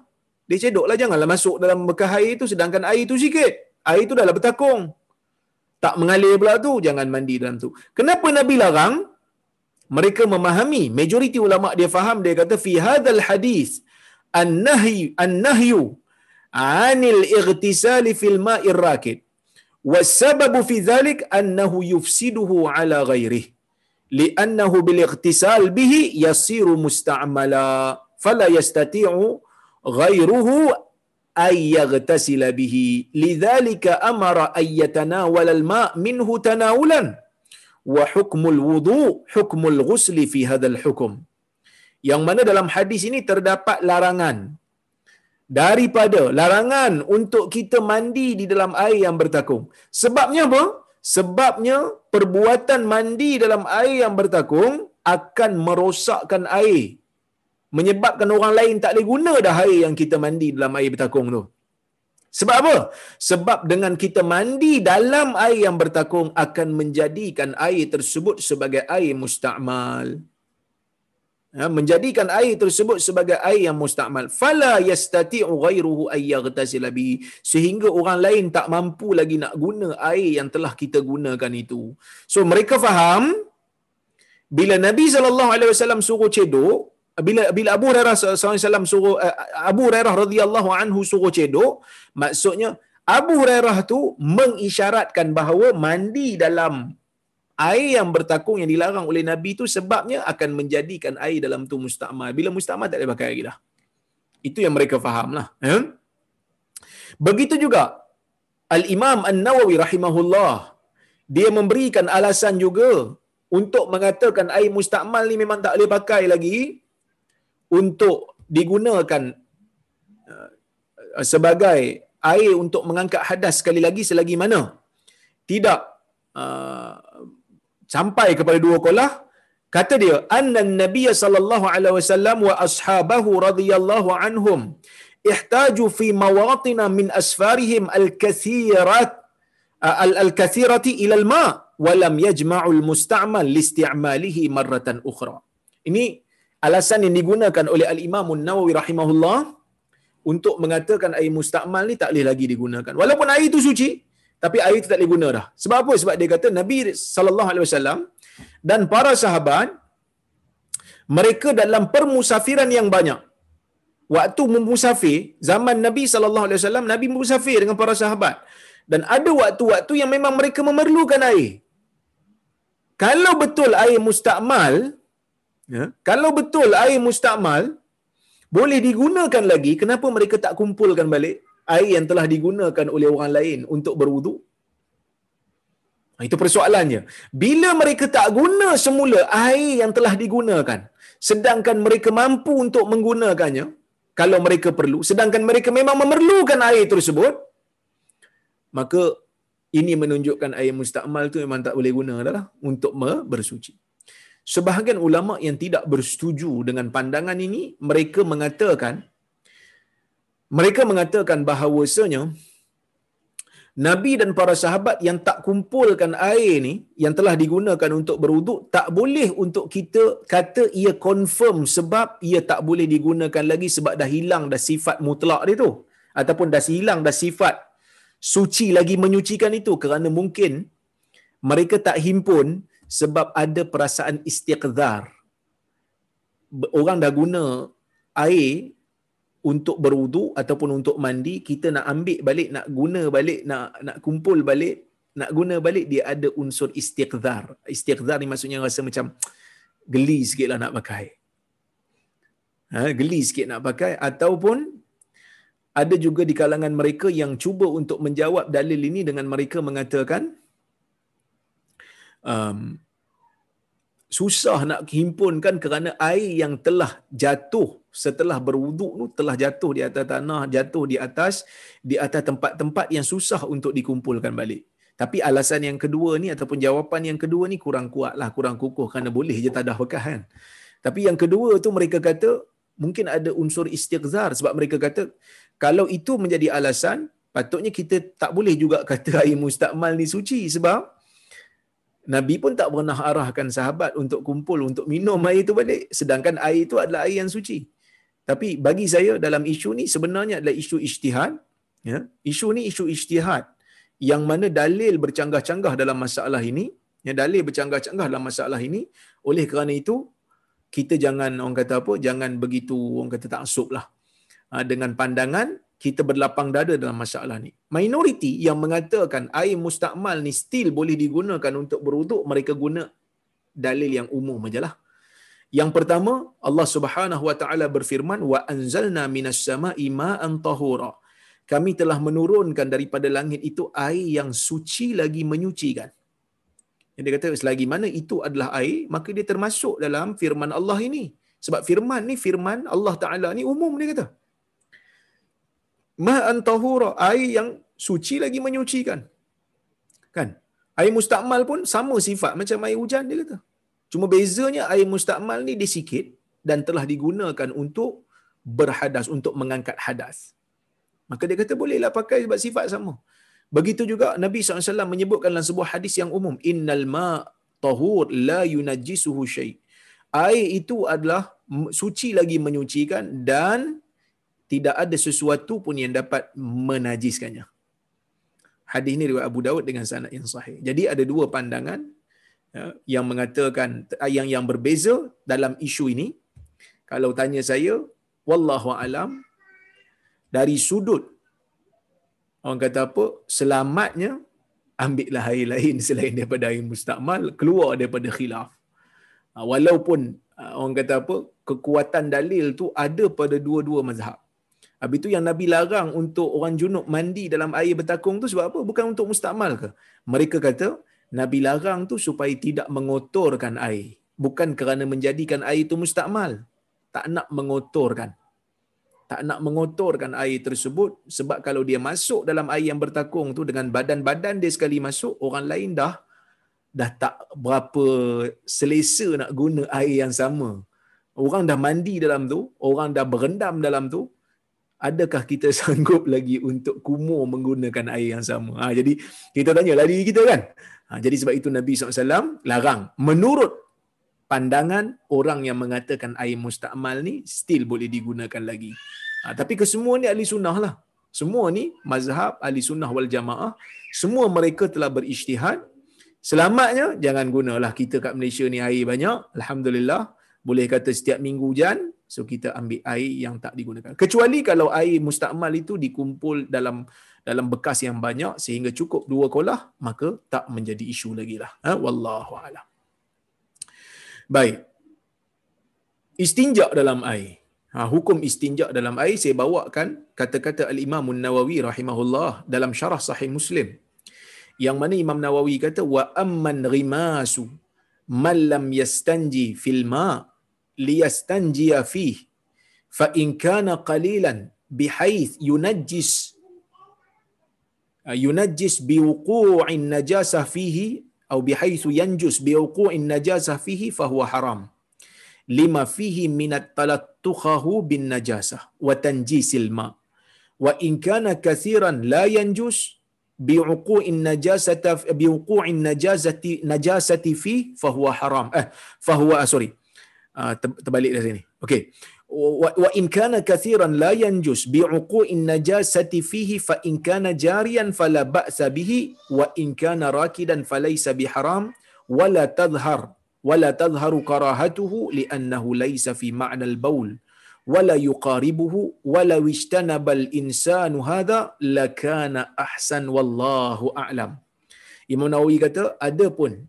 Dia cedoklah, janganlah masuk dalam bekas air tu sedangkan air tu sikit. Air tu dah lah bertakung. Tak mengalir pula tu, jangan mandi dalam tu. Kenapa Nabi larang? Mereka memahami, majoriti ulama dia faham, dia kata fi hadzal hadis an-nahyu 'anil ightisali fil ma'ir rakid. Was-sababu fi dhalik annahu yufsiduhu 'ala ghairihi. Li'annahu bil ightisal bihi yasiru musta'mala fala yastati'u ghairuhu ay yaghtasila bihi, lidzalika amara ay yatanawala al-ma' minhu tanawulan wa hukmul wudu hukmul ghusli fi hadzal hukm. Yang mana dalam hadis ini terdapat larangan, daripada larangan untuk kita mandi di dalam air yang bertakung. Sebabnya apa? Sebabnya perbuatan mandi dalam air yang bertakung akan merosakkan air, menyebabkan orang lain tak boleh guna dah air yang kita mandi dalam air bertakung tu. Sebab apa? Sebab dengan kita mandi dalam air yang bertakung akan menjadikan air tersebut sebagai air mustakmal. Menjadikan air tersebut sebagai air yang mustakmal. Fala yastati'u ghairuhu ay yaghtasila bihi, sehingga orang lain tak mampu lagi nak guna air yang telah kita gunakan itu. So mereka faham, bila Nabi SAW suruh cedok, bila Abu Hurairah SAW suruh Abu Hurairah radhiyallahu anhu suruh cedok, maksudnya Abu Hurairah tu mengisyaratkan bahawa mandi dalam air yang bertakung yang dilarang oleh Nabi tu sebabnya akan menjadikan air dalam tu musta'mal. Bila musta'mal tak boleh pakai lagi dah. Itu yang mereka fahamlah. Begitu juga Al-Imam An-Nawawi rahimahullah, dia memberikan alasan juga untuk mengatakan air musta'mal ni memang tak boleh pakai lagi untuk digunakan sebagai air untuk mengangkat hadas sekali lagi selagi mana tidak sampai kepada dua qolah. Kata dia, annan nabiyya sallallahu alaihi wasallam wa ashabahu radhiyallahu anhum ihtaju fi mawatin min asfarihim al-kathirati ila al-ma wa lam yajma'u al-musta'mal li isti'malihi marratan ukhra. Ini alasan yang digunakan oleh Al-Imam An-Nawawi rahimahullah untuk mengatakan air musta'mal ni tak boleh lagi digunakan. Walaupun air itu suci, tapi air itu tak boleh guna dah. Sebab apa? Sebab dia kata Nabi sallallahu alaihi wasallam dan para sahabat mereka dalam permusafiran yang banyak. Waktu musafir zaman Nabi sallallahu alaihi wasallam, Nabi musafir dengan para sahabat dan ada waktu-waktu yang memang mereka memerlukan air. Kalau betul air musta'mal, kalau betul air musta'mal boleh digunakan lagi, kenapa mereka tak kumpulkan balik air yang telah digunakan oleh orang lain untuk berwuduk? Itu persoalannya. Bila mereka tak guna semula air yang telah digunakan, sedangkan mereka mampu untuk menggunakannya kalau mereka perlu, sedangkan mereka memang memerlukan air tersebut, maka ini menunjukkan air musta'mal tu memang tak boleh guna dah untuk bersuci. Sebahagian ulama yang tidak bersetuju dengan pandangan ini, mereka mengatakan bahawasanya Nabi dan para sahabat yang tak kumpulkan air ni yang telah digunakan untuk berwuduk, tak boleh untuk kita kata ia confirm sebab ia tak boleh digunakan lagi sebab dah hilang dah sifat mutlak dia tu, ataupun dah hilang dah sifat suci lagi menyucikan itu, kerana mungkin mereka tak himpun sebab ada perasaan istiqdhar. Orang dah guna air untuk berwuduk ataupun untuk mandi, kita nak ambil balik, nak guna balik, nak kumpul balik, nak guna balik, dia ada unsur istiqdhar. Istiqdhar ni maksudnya rasa macam geli sikitlah nak pakai. Geli sikit nak pakai. Ataupun ada juga di kalangan mereka yang cuba untuk menjawab dalil ini dengan mereka mengatakan susah nak himpunkan kerana air yang telah jatuh setelah berwuduk tu telah jatuh di atas tanah, jatuh di atas tempat-tempat yang susah untuk dikumpulkan balik. Tapi alasan yang kedua ni ataupun jawapan yang kedua ni kurang kuatlah, kurang kukuh, kerana boleh je tadah bekas kan. Tapi yang kedua tu mereka kata mungkin ada unsur istighzar, sebab mereka kata kalau itu menjadi alasan, patutnya kita tak boleh juga kata air musta'mal ni suci, sebab Nabi pun tak pernah arahkan sahabat untuk kumpul untuk minum air itu balik, sedangkan air itu adalah air yang suci. Tapi bagi saya dalam isu ni sebenarnya adalah isu ijtihad, ya. Isu ni isu ijtihad yang mana dalil bercanggah-canggah dalam masalah ini, ya, dalil bercanggah-canggah dalam masalah ini. Oleh kerana itu kita jangan orang kata apa, jangan begitu orang kata taksublah dengan pandangan kita berlapang dada dalam masalah ni. Minoriti yang mengatakan air musta'mal ni still boleh digunakan untuk berwuduk, mereka guna dalil yang umum ajalah. Yang pertama, Allah Subhanahu wa taala berfirman, wa anzalna minas sama'i ma'an tahura. Kami telah menurunkan daripada langit itu air yang suci lagi menyucikan. Yang dia kata selagi mana itu adalah air, maka dia termasuk dalam firman Allah ini. Sebab firman ni, firman Allah Ta'ala ni umum, dia kata. Ma'an tahura, air yang suci lagi menyucikan. Kan? Air musta'mal pun sama sifat macam air hujan, dia kata. Cuma bezanya air musta'mal ni dia sikit dan telah digunakan untuk berhadas, untuk mengangkat hadas. Maka dia kata bolehlah pakai sebab sifat sama. Begitu juga Nabi SAW menyebutkan dalam sebuah hadis yang umum, innal ma' tahur la yunajjisuhu syai'. Air itu adalah suci lagi menyucikan dan tidak ada sesuatu pun yang dapat menajiskannya. Hadis ini riwayat Abu Daud dengan sanad yang sahih. Jadi ada dua pandangan yang mengatakan yang berbeza dalam isu ini. Kalau tanya saya, wallahu alam, dari sudut orang kata apa, selamatnya, ambillah air lain selain daripada air mustakmal, keluar daripada khilaf. Walaupun orang kata apa, kekuatan dalil tu ada pada dua-dua mazhab. Habis tu yang Nabi larang untuk orang junub mandi dalam air bertakung tu sebab apa? Bukan untuk mustakmal ke? Mereka kata Nabi larang tu supaya tidak mengotorkan air. Bukan kerana menjadikan air itu mustakmal. Tak nak mengotorkan. Tak nak mengotorkan air tersebut sebab kalau dia masuk dalam air yang bertakung tu dengan badan-badan dia sekali masuk, orang lain dah tak berapa selesa nak guna air yang sama. Orang dah mandi dalam tu, orang dah berendam dalam tu, adakah kita sanggup lagi untuk kumur menggunakan air yang sama? Jadi kita tanyalah diri kita kan. Jadi sebab itu Nabi SAW larang. Menurut pandangan orang yang mengatakan air mustakmal ni still boleh digunakan lagi. Tapi kesemua ni ahli sunnah lah. Semua ni mazhab ahli sunnah wal jamaah. Semua mereka telah berijtihad. Selamatnya jangan gunalah. Kita kat Malaysia ni air banyak. Alhamdulillah. Boleh kata setiap minggu hujan. So kita ambil air yang tak digunakan. Kecuali kalau air mustakmal itu dikumpul dalam bekas yang banyak sehingga cukup 2 kolah, maka tak menjadi isu lagi lah. Wallahu a'lam. Baik. Istinja dalam air. Hukum istinja dalam air saya bawakan kata-kata Al-Imam An-Nawawi rahimahullah dalam syarah Sahih Muslim. Yang mana Imam Nawawi kata wa amman rimasu man lam yastanji fil ma liyastanjiya fihi fa in kana qalilan bihaith yunajjis biwuqu'in najasah fihi atau bihaitsu yanjus biwuqu'in najasah fihi fahuwa haram lima fihi minat talattukhahu bin najasah wa tanjisil ma wa in kana kathiran la yanjus biwuqu'in najasati fi fahuwa haram terbalik dari sini. Okey. Wa in kana kathiran la yanjus bi'uqu'in najasati fihi fa in kana jariyan fala ba'sa bihi wa in kana rakidan falaysa biharam wala tadhharu karahatuhu li'annahu laysa fi ma'na al-bawl wala yuqaribuhu wala ijtanaba al-insanu hadha lakana ahsan wallahu a'lam. Imam Nawawi kata adapun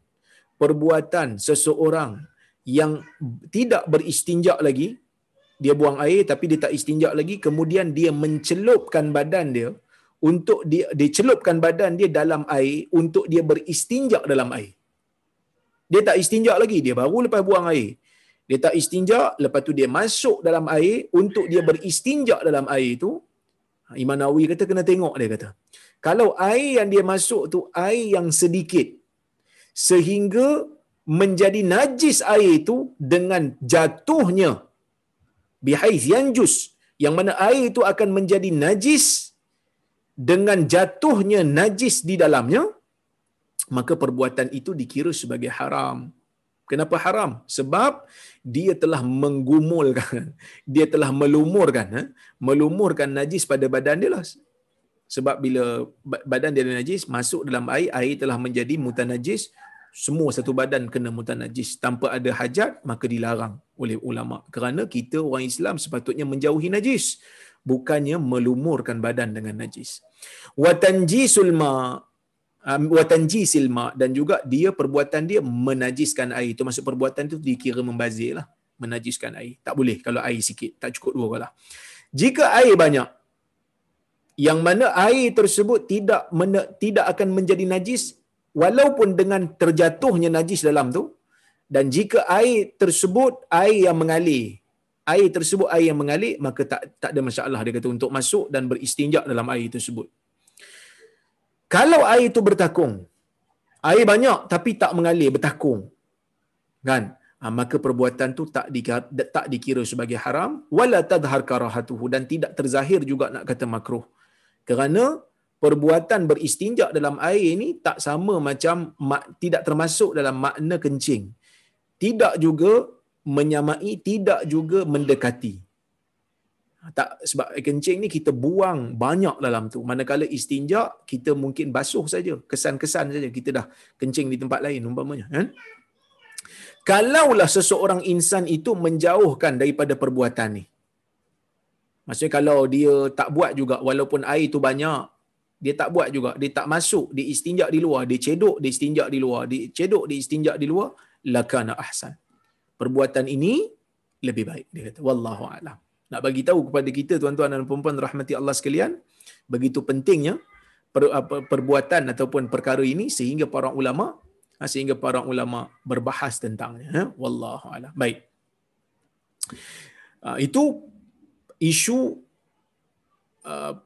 perbuatan seseorang yang tidak beristinja lagi, dia buang air tapi dia tak istinja lagi, kemudian dia mencelupkan badan dia untuk dia celupkan badan dia dalam air untuk dia beristinja dalam air. Dia tak istinja lagi, dia baru lepas buang air. Dia tak istinja, lepas tu dia masuk dalam air untuk dia beristinja dalam air tu. Imam Nawawi kata kena tengok, dia kata. Kalau air yang dia masuk tu air yang sedikit sehingga menjadi najis air itu dengan jatuhnya bihaiz yanjus, yang mana air itu akan menjadi najis dengan jatuhnya najis di dalamnya, maka perbuatan itu dikira sebagai haram. Kenapa haram? Sebab dia telah menggumulkan, dia telah melumurkan najis pada badan dia lah. Sebab bila badan dia najis, masuk dalam air, air telah menjadi mutanajis, semua satu badan kena mutanajis tanpa ada hajat, maka dilarang oleh ulama. Kerana kita orang Islam sepatutnya menjauhi najis, bukannya melumurkan badan dengan najis. Wa tanjisil ma, dan juga dia perbuatan dia menajiskan air. Itu maksud perbuatan itu dikira membazir lah, menajiskan air. Tak boleh kalau air sikit, tak cukup 2 kolah. Jika air banyak, yang mana air tersebut tidak akan menjadi najis walaupun dengan terjatuhnya najis dalam tu, dan jika air tersebut air yang mengalir, maka tak ada masalah, dia kata, untuk masuk dan beristinja dalam air tersebut. Kalau air itu bertakung, air banyak tapi tak mengalir, bertakung, kan? Maka perbuatan tu tak dikira sebagai haram, wala tadhhar karahatuhu, dan tidak terzahir juga nak kata makruh. Kerana perbuatan beristinja dalam air ini tak sama macam, tidak termasuk dalam makna kencing. Tidak juga menyamai, tidak juga mendekati. Tak, sebab air kencing ni kita buang banyak dalam tu. Manakala istinja kita mungkin basuh saja, kesan-kesan saja kita dah kencing di tempat lain umpamanya, kan? Kalaulah seseorang insan itu menjauhkan daripada perbuatan ni. Maksudnya kalau dia tak buat juga walaupun air tu banyak, dia tak buat juga, dia tak masuk, dia istinja di luar, dia cedok, dia istinja di luar, dia cedok, dia istinja di luar, lakana ahsan. Perbuatan ini lebih baik, dia kata. Wallahu a'lam. Nak bagi tahu kepada kita tuan-tuan dan puan-puan rahmati Allah sekalian, begitu pentingnya perbuatan ataupun perkara ini sehingga para ulama berbahas tentangnya. Wallahu a'lam. Baik. Itu isu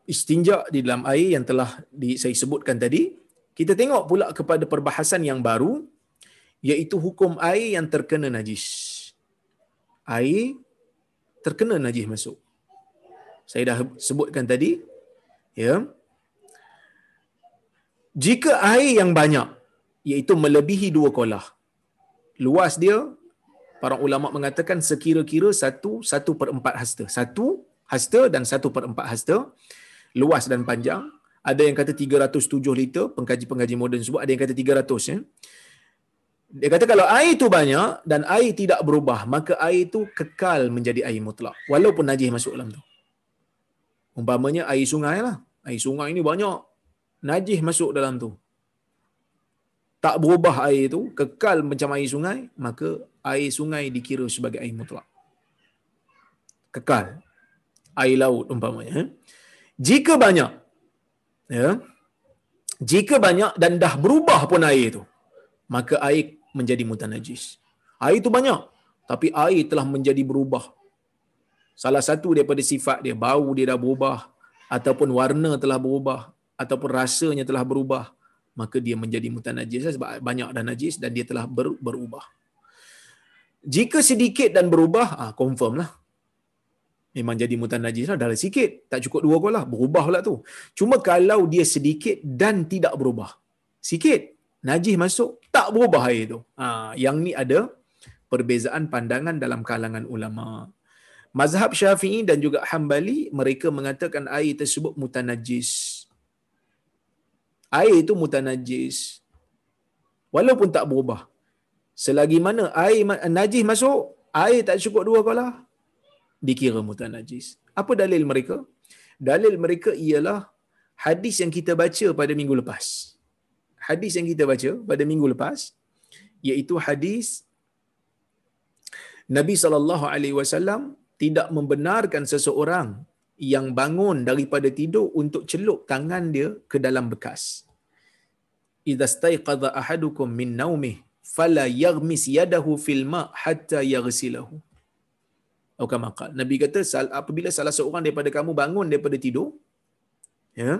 istinja di dalam air yang telah saya sebutkan tadi. Kita tengok pula kepada perbahasan yang baru, iaitu hukum air yang terkena najis. Air terkena najis masuk. Saya dah sebutkan tadi, ya. Jika air yang banyak, iaitu melebihi 2 kolah, luas dia, para ulama mengatakan sekira-kira 1/4 hasta. 1 hasta dan 1/4 hasta, luas dan panjang. Ada yang kata 307 liter, pengkaji-pengkaji moden sebut, ada yang kata 300, ya. Dia kata kalau air itu banyak dan air tidak berubah, maka air itu kekal menjadi air mutlak walaupun najis masuk dalam tu. Umpamanya air sungai lah. Air sungai ini banyak najis masuk dalam tu. Tak berubah air itu, kekal macam air sungai, maka air sungai dikira sebagai air mutlak. Kekal. Air laut umpamanya. Jika banyak, ya, jika banyak dan dah berubah pun air itu, maka air menjadi mutanajis. Air itu banyak, tapi air telah menjadi berubah. Salah satu daripada sifat dia, bau dia dah berubah, ataupun warna telah berubah, ataupun rasanya telah berubah, maka dia menjadi mutanajis sebab banyak dah najis dan dia telah berubah. Jika sedikit dan berubah, confirm lah. Memang jadi mutanajis lah, dah sikit, tak cukup 2 kolah, berubah pula tu. Cuma kalau dia sedikit dan tidak berubah, sikit, najis masuk, tak berubah air tu. Yang ni ada perbezaan pandangan dalam kalangan ulama. Mazhab Syafi'i dan juga Hambali, mereka mengatakan air tersebut mutanajis. Air itu mutanajis walaupun tak berubah. Selagi mana air najis masuk, air tak cukup 2 kolah, dikira mutanajis. Apa dalil mereka? Dalil mereka ialah hadis yang kita baca pada minggu lepas. Hadis yang kita baca pada minggu lepas, iaitu hadis Nabi SAW tidak membenarkan seseorang yang bangun daripada tidur untuk celup tangan dia ke dalam bekas. Idza staiqadha ahadukum min naumih fala yaghmis yadahu fil ma' hatta yaghsilahu. Atau kama qala. Nabi kata apabila salah seorang daripada kamu bangun daripada tidur, ya,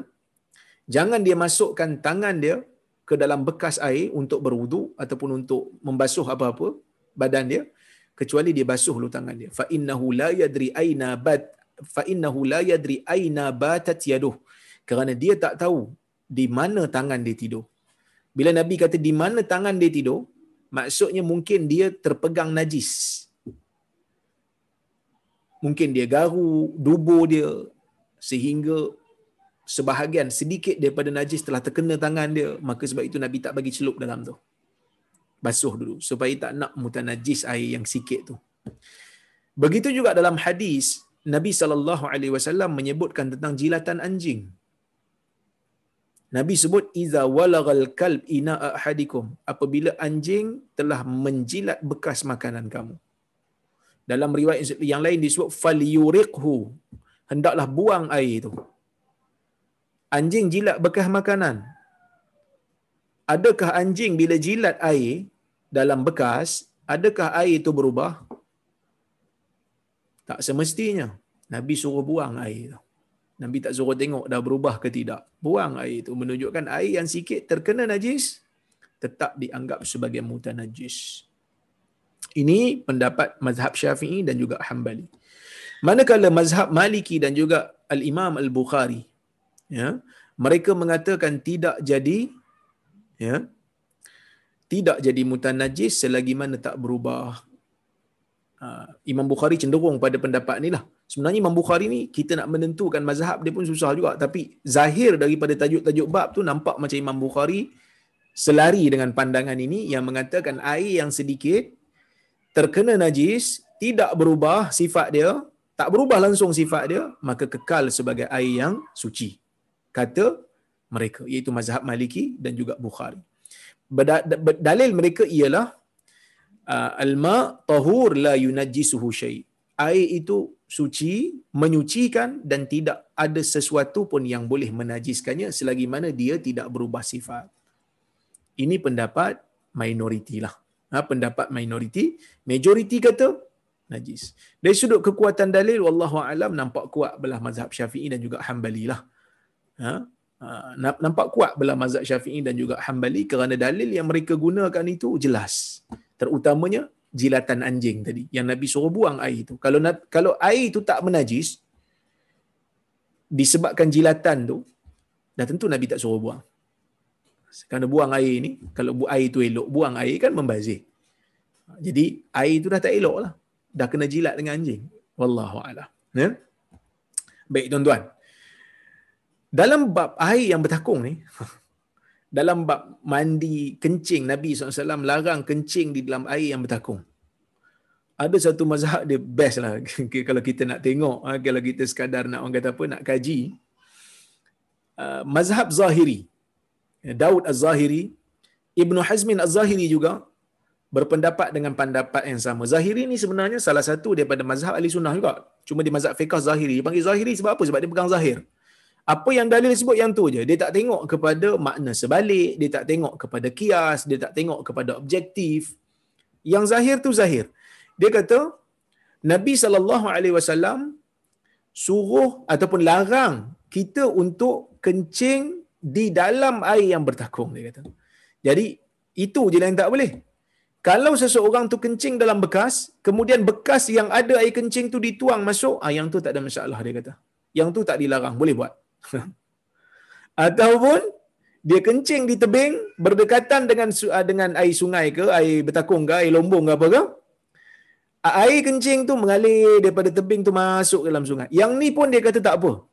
jangan dia masukkan tangan dia ke dalam bekas air untuk berwudu ataupun untuk membasuh apa-apa badan dia, kecuali dia basuh dulu tangan dia. Fa innahu la yadri aina batat yaduh. Kerana dia tak tahu di mana tangan dia tidur. Bila Nabi kata di mana tangan dia tidur, maksudnya mungkin dia terpegang najis. Mungkin dia garu dubur dia sehingga sebahagian sedikit daripada najis telah terkena tangan dia, maka sebab itu Nabi tak bagi celup dalam tu. Basuh dulu supaya tak nak mutanajis air yang sikit tu. Begitu juga dalam hadis Nabi SAW menyebutkan tentang jilatan anjing. Nabi sebut iza walagal kalb ina ahadikum, apabila anjing telah menjilat bekas makanan kamu. Dalam riwayat yang lain disebut falyuriqhu, hendaklah buang air itu. Anjing jilat bekas makanan. Adakah anjing bila jilat air dalam bekas, adakah air itu berubah? Tak semestinya. Nabi suruh buang air itu. Nabi tak suruh tengok dah berubah ke tidak. Buang air itu menunjukkan air yang sikit terkena najis tetap dianggap sebagai mutanajis. Ini pendapat mazhab Syafi'i dan juga Hambali. Manakala mazhab Maliki dan juga Al-Imam Al-Bukhari, ya, mereka mengatakan tidak jadi, ya, tidak jadi mutanajis selagi mana tak berubah. Imam Bukhari cenderung pada pendapat ni lah. Sebenarnya Imam Bukhari ni kita nak menentukan mazhab dia pun susah juga, tapi zahir daripada tajuk-tajuk bab tu nampak macam Imam Bukhari selari dengan pandangan ini yang mengatakan air yang sedikit terkena najis tidak berubah sifat dia, tak berubah langsung sifat dia, maka kekal sebagai air yang suci, kata mereka, iaitu mazhab Maliki dan juga Bukhari. Dalil mereka ialah al-ma tahur la yunajjisuhu syai'. Air itu suci, menyucikan dan tidak ada sesuatu pun yang boleh menajiskannya selagi mana dia tidak berubah sifat. Ini pendapat minoriti lah. Pendapat minoriti, majoriti kata najis. Dari sudut kekuatan dalil, wallahu a'lam, nampak kuat belah mazhab Syafi'i dan juga Hanbali lah. Nampak kuat belah mazhab Syafi'i dan juga Hanbali kerana dalil yang mereka gunakan itu jelas. Terutamanya jilatan anjing tadi yang Nabi suruh buang air itu. Kalau air itu tak menajis disebabkan jilatan tu, dah tentu Nabi tak suruh buang. Kerana buang air ni, kalau air itu elok, buang air kan membazir. Jadi air itu dah tak elok lah, dah kena jilat dengan anjing. Wallahu a'lam. Ya? Baik tuan-tuan, dalam bab air yang bertakung ni, dalam bab mandi kencing, Nabi SAW larang kencing di dalam air yang bertakung. Ada satu mazhab dia best lah kalau kita nak tengok, kalau kita sekadar nak orang kata apa, nak kaji. Mazhab Zahiri, Daud Az-Zahiri, Ibn Hazmin Az-Zahiri juga berpendapat dengan pendapat yang sama. Zahiri ni sebenarnya salah satu daripada mazhab ahli sunnah juga. Cuma di mazhab fiqh Zahiri. Dia panggil Zahiri sebab apa? Sebab dia pegang zahir. Apa yang dalil sebut yang tu je. Dia tak tengok kepada makna sebalik, dia tak tengok kepada kias, dia tak tengok kepada objektif. Yang zahir tu zahir. Dia kata Nabi SAW suruh ataupun larang kita untuk kencing di dalam air yang bertakung, dia kata. Jadi itu je yang tak boleh. Kalau seseorang tu kencing dalam bekas, kemudian bekas yang ada air kencing tu dituang masuk, yang tu tak ada masalah, dia kata. Yang tu tak dilarang, boleh buat. Ataupun dia kencing di tebing berdekatan dengan air sungai ke, air bertakung ke, air lombong ke apa ke, air kencing tu mengalir daripada tebing tu masuk dalam sungai. Yang ni pun dia kata tak apa,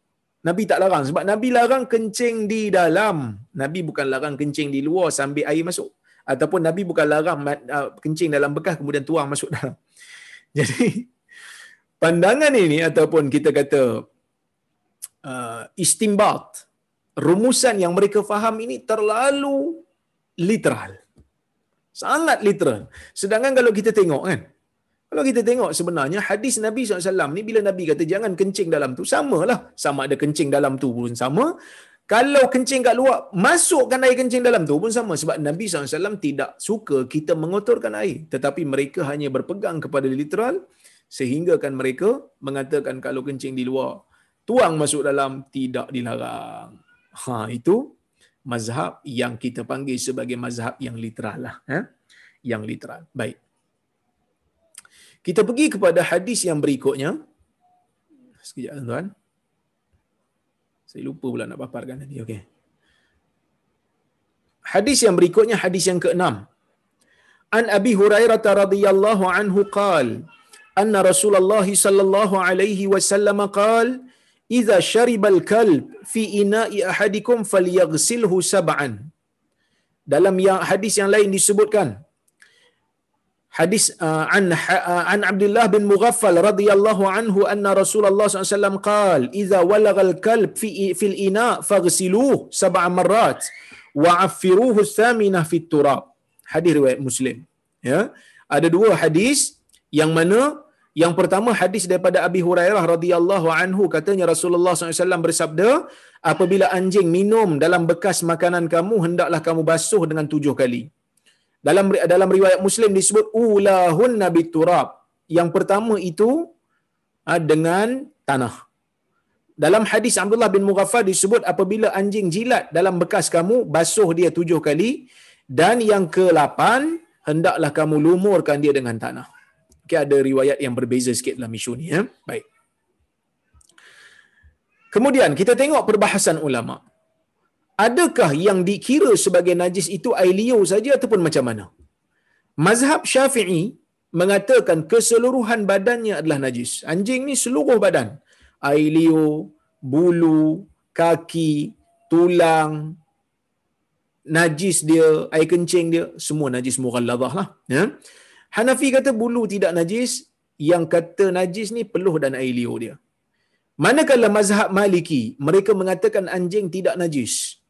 Nabi tak larang. Sebab Nabi larang kencing di dalam, Nabi bukan larang kencing di luar sambil air masuk. Ataupun Nabi bukan larang kencing dalam bekas kemudian tuang masuk dalam. Jadi pandangan ini ataupun kita kata istimbat, rumusan yang mereka faham ini terlalu literal. Sangat literal. Sedangkan kalau kita tengok kan, kalau kita tengok sebenarnya hadis Nabi SAW ni, bila Nabi kata jangan kencing dalam tu, samalah. Sama ada kencing dalam tu pun sama. Kalau kencing kat luar, masukkan air kencing dalam tu pun sama. Sebab Nabi SAW tidak suka kita mengotorkan air. Tetapi mereka hanya berpegang kepada literal, sehingga kan mereka mengatakan kalau kencing di luar, tuang masuk dalam, tidak dilarang. Itu mazhab yang kita panggil sebagai mazhab yang literal lah. Yang literal. Baik. Kita pergi kepada hadis yang berikutnya. Sekejap tuan-tuan. Saya lupa pula nak paparkan tadi. Okey. Hadis yang berikutnya, hadis yang ke-6. An Abi Hurairah radhiyallahu anhu qala anna Rasulullah sallallahu alaihi wasallam qala idza sharibal kalb fi ina'i ahadikum falyaghsilhu sab'an. Dalam yang hadis yang lain disebutkan hadis an Abdullah bin Mughaffal radhiyallahu anhu anna Rasulullah SAW qala idza walagal kalb fil ina faghsiluhu sab'a marrat wa affiruhu thaminah fit turab. Hadis riwayat Muslim. Ya, ada dua hadis yang mana yang pertama hadis daripada Abi Hurairah radhiyallahu anhu, katanya Rasulullah SAW bersabda, apabila anjing minum dalam bekas makanan kamu, hendaklah kamu basuh dengan 7 kali. Dalam riwayat Muslim disebut ulahun nabi turab. Yang pertama itu dengan tanah. Dalam hadis Abdullah bin Mughaffal disebut apabila anjing jilat dalam bekas kamu, basuh dia 7 kali. Dan yang ke-8, hendaklah kamu lumurkan dia dengan tanah. Okay, ada riwayat yang berbeza sikit dalam isu ni. Baik. Kemudian kita tengok perbahasan ulama. Adakah yang dikira sebagai najis itu air liur saja ataupun macam mana? Mazhab Syafi'i mengatakan keseluruhan badannya adalah najis. Anjing ni seluruh badan. Air liur, bulu, kaki, tulang, najis dia, air kencing dia, semua najis mughalladhah lah. Ya. Hanafi kata bulu tidak najis, yang kata najis ni peluh dan air liur dia. Manakala mazhab Maliki, mereka mengatakan anjing tidak najis.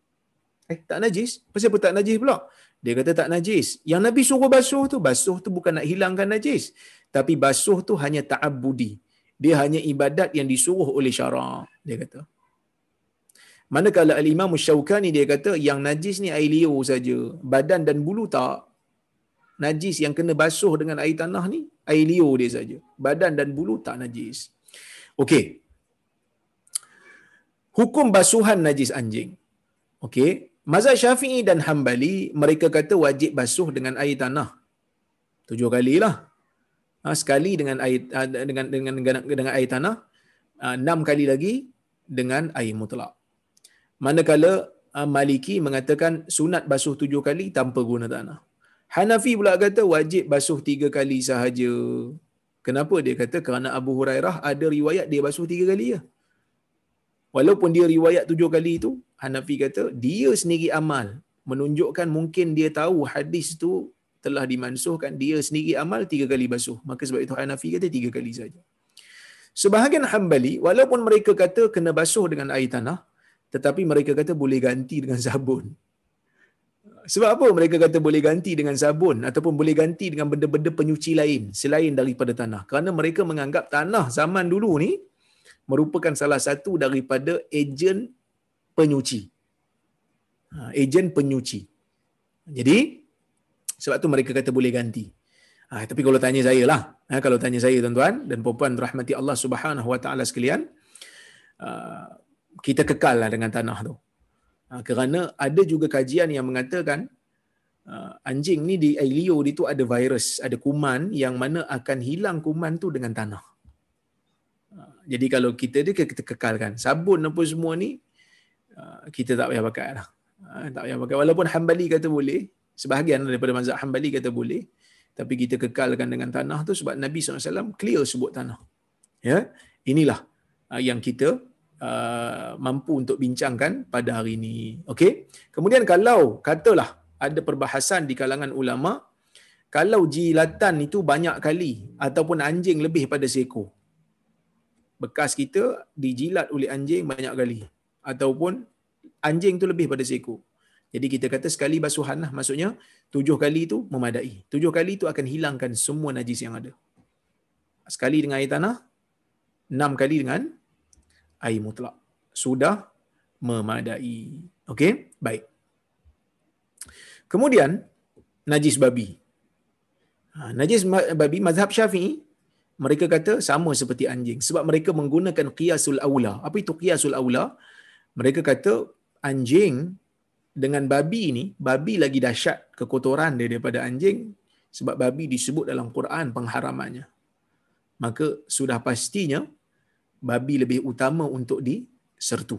Tak najis? Pasal apa tak najis pula? Dia kata tak najis. Yang Nabi suruh basuh tu bukan nak hilangkan najis. Tapi basuh tu hanya ta'abbudi. Dia hanya ibadat yang disuruh oleh syarak. Dia kata. Manakala Al-Imam Syaukani dia kata yang najis ni air liur saja. Badan dan bulu tak. Najis yang kena basuh dengan air tanah ni, air liur dia saja. Badan dan bulu tak najis. Okey. Hukum basuhan najis anjing. Okey. Mazhab Syafi'i dan Hambali, mereka kata wajib basuh dengan air tanah. 7 kali lah. Sekali dengan air dengan air tanah, 6 kali lagi dengan air mutlak. Manakala Maliki mengatakan sunat basuh 7 kali tanpa guna tanah. Hanafi pula kata wajib basuh 3 kali sahaja. Kenapa? Dia kata kerana Abu Hurairah ada riwayat dia basuh 3 kali ya. Walaupun dia riwayat 7 kali itu, Hanafi kata dia sendiri amal menunjukkan mungkin dia tahu hadis itu telah dimansuhkan, dia sendiri amal 3 kali basuh. Maka sebab itu Hanafi kata 3 kali saja. Sebahagian Hambali walaupun mereka kata kena basuh dengan air tanah, tetapi mereka kata boleh ganti dengan sabun. Sebab apa mereka kata boleh ganti dengan sabun ataupun boleh ganti dengan benda-benda penyuci lain selain daripada tanah? Kerana mereka menganggap tanah zaman dulu ni merupakan salah satu daripada ejen penyuci. Ejen penyuci. Jadi, sebab tu mereka kata boleh ganti. Tapi kalau tanya saya lah, kalau tanya saya tuan-tuan dan puan-puan rahmati Allah Subhanahu Wa Taala sekalian, kita kekal lah dengan tanah tu. Kerana ada juga kajian yang mengatakan anjing ni di air liur dia tu ada virus, ada kuman yang mana akan hilang kuman tu dengan tanah. Jadi kalau kita kekalkan sabun apa semua ni, kita tak payah pakai lah. Tak payah pakai. Walaupun Hambali kata boleh, sebahagian daripada mazhab Hambali kata boleh, tapi kita kekalkan dengan tanah tu sebab Nabi SAW clear sebut tanah. Ya, inilah yang kita mampu untuk bincangkan pada hari ini. Okey. Kemudian kalau katalah ada perbahasan di kalangan ulama, kalau jilatan itu banyak kali ataupun anjing lebih pada seekor, bekas kita dijilat oleh anjing banyak kali ataupun anjing tu lebih pada seekor, jadi kita kata sekali basuhan lah, maksudnya 7 kali itu memadai. 7 kali itu akan hilangkan semua najis yang ada. Sekali dengan air tanah, 6 kali dengan air mutlak. Sudah memadai. Okey? Baik. Kemudian, najis babi. Najis babi, mazhab Syafi'i, mereka kata sama seperti anjing. Sebab mereka menggunakan qiyasul aula. Apa itu qiyasul aula? Mereka kata anjing dengan babi ni, babi lagi dahsyat kekotoran dia daripada anjing. Sebab babi disebut dalam Quran pengharamannya. Maka sudah pastinya babi lebih utama untuk disertu.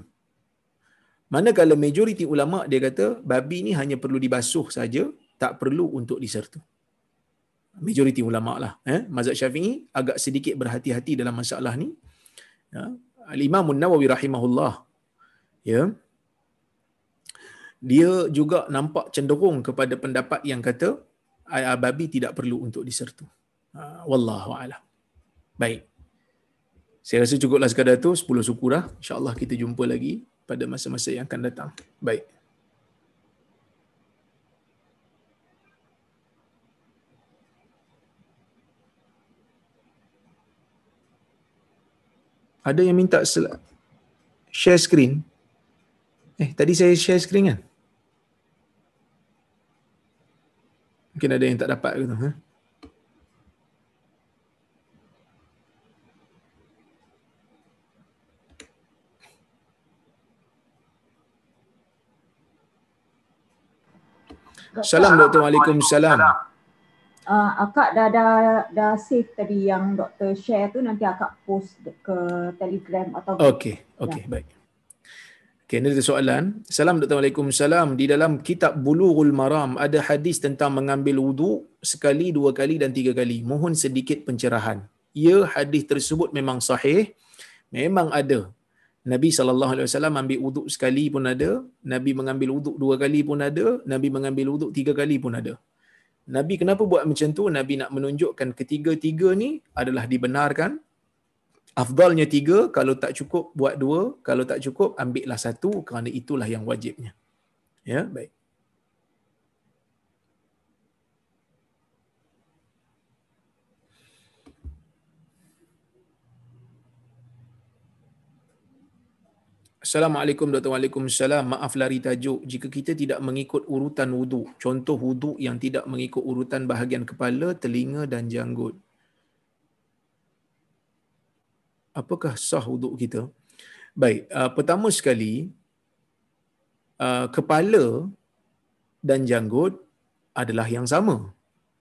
Manakala majoriti ulama dia kata babi ni hanya perlu dibasuh saja, tak perlu untuk disertu. Majoriti ulama lah. Mazhab Syafi'i agak sedikit berhati-hati dalam masalah ni. Al-Imam An-Nawawi rahimahullah, ya, dia juga nampak cenderung kepada pendapat yang kata babi tidak perlu untuk disertu. Wallahu a'lam. Baik. Saya rasa cukuplah sekadar tu, 10 syukur lah. InsyaAllah kita jumpa lagi pada masa-masa yang akan datang. Baik. Ada yang minta share screen. Tadi saya share screen kan? Mungkin ada yang tak dapat ke tu. Salam Doktor. Waalaikumsalam. Akak dah save tadi yang doktor share tu, nanti akak post ke Telegram atau Okey, baik. Okay, ini ada soalan. Assalamualaikum. Waalaikumsalam. Di dalam kitab Bulughul Maram ada hadis tentang mengambil wudu sekali, 2 kali dan 3 kali. Mohon sedikit pencerahan. Ya, hadis tersebut memang sahih. Memang ada. Nabi SAW ambil wuduk sekali pun ada. Nabi mengambil wuduk 2 kali pun ada. Nabi mengambil wuduk 3 kali pun ada. Nabi kenapa buat macam tu? Nabi nak menunjukkan ketiga-tiga ni adalah dibenarkan. Afdalnya 3, kalau tak cukup buat 2, kalau tak cukup ambillah 1 kerana itulah yang wajibnya. Ya, baik. Assalamualaikum Dr. Waalaikumsalam. Maaf lari tajuk. Jika kita tidak mengikut urutan wudu, contoh wudu yang tidak mengikut urutan bahagian kepala, telinga dan janggut, apakah sah wudu kita? Baik, pertama sekali, kepala dan janggut adalah yang sama,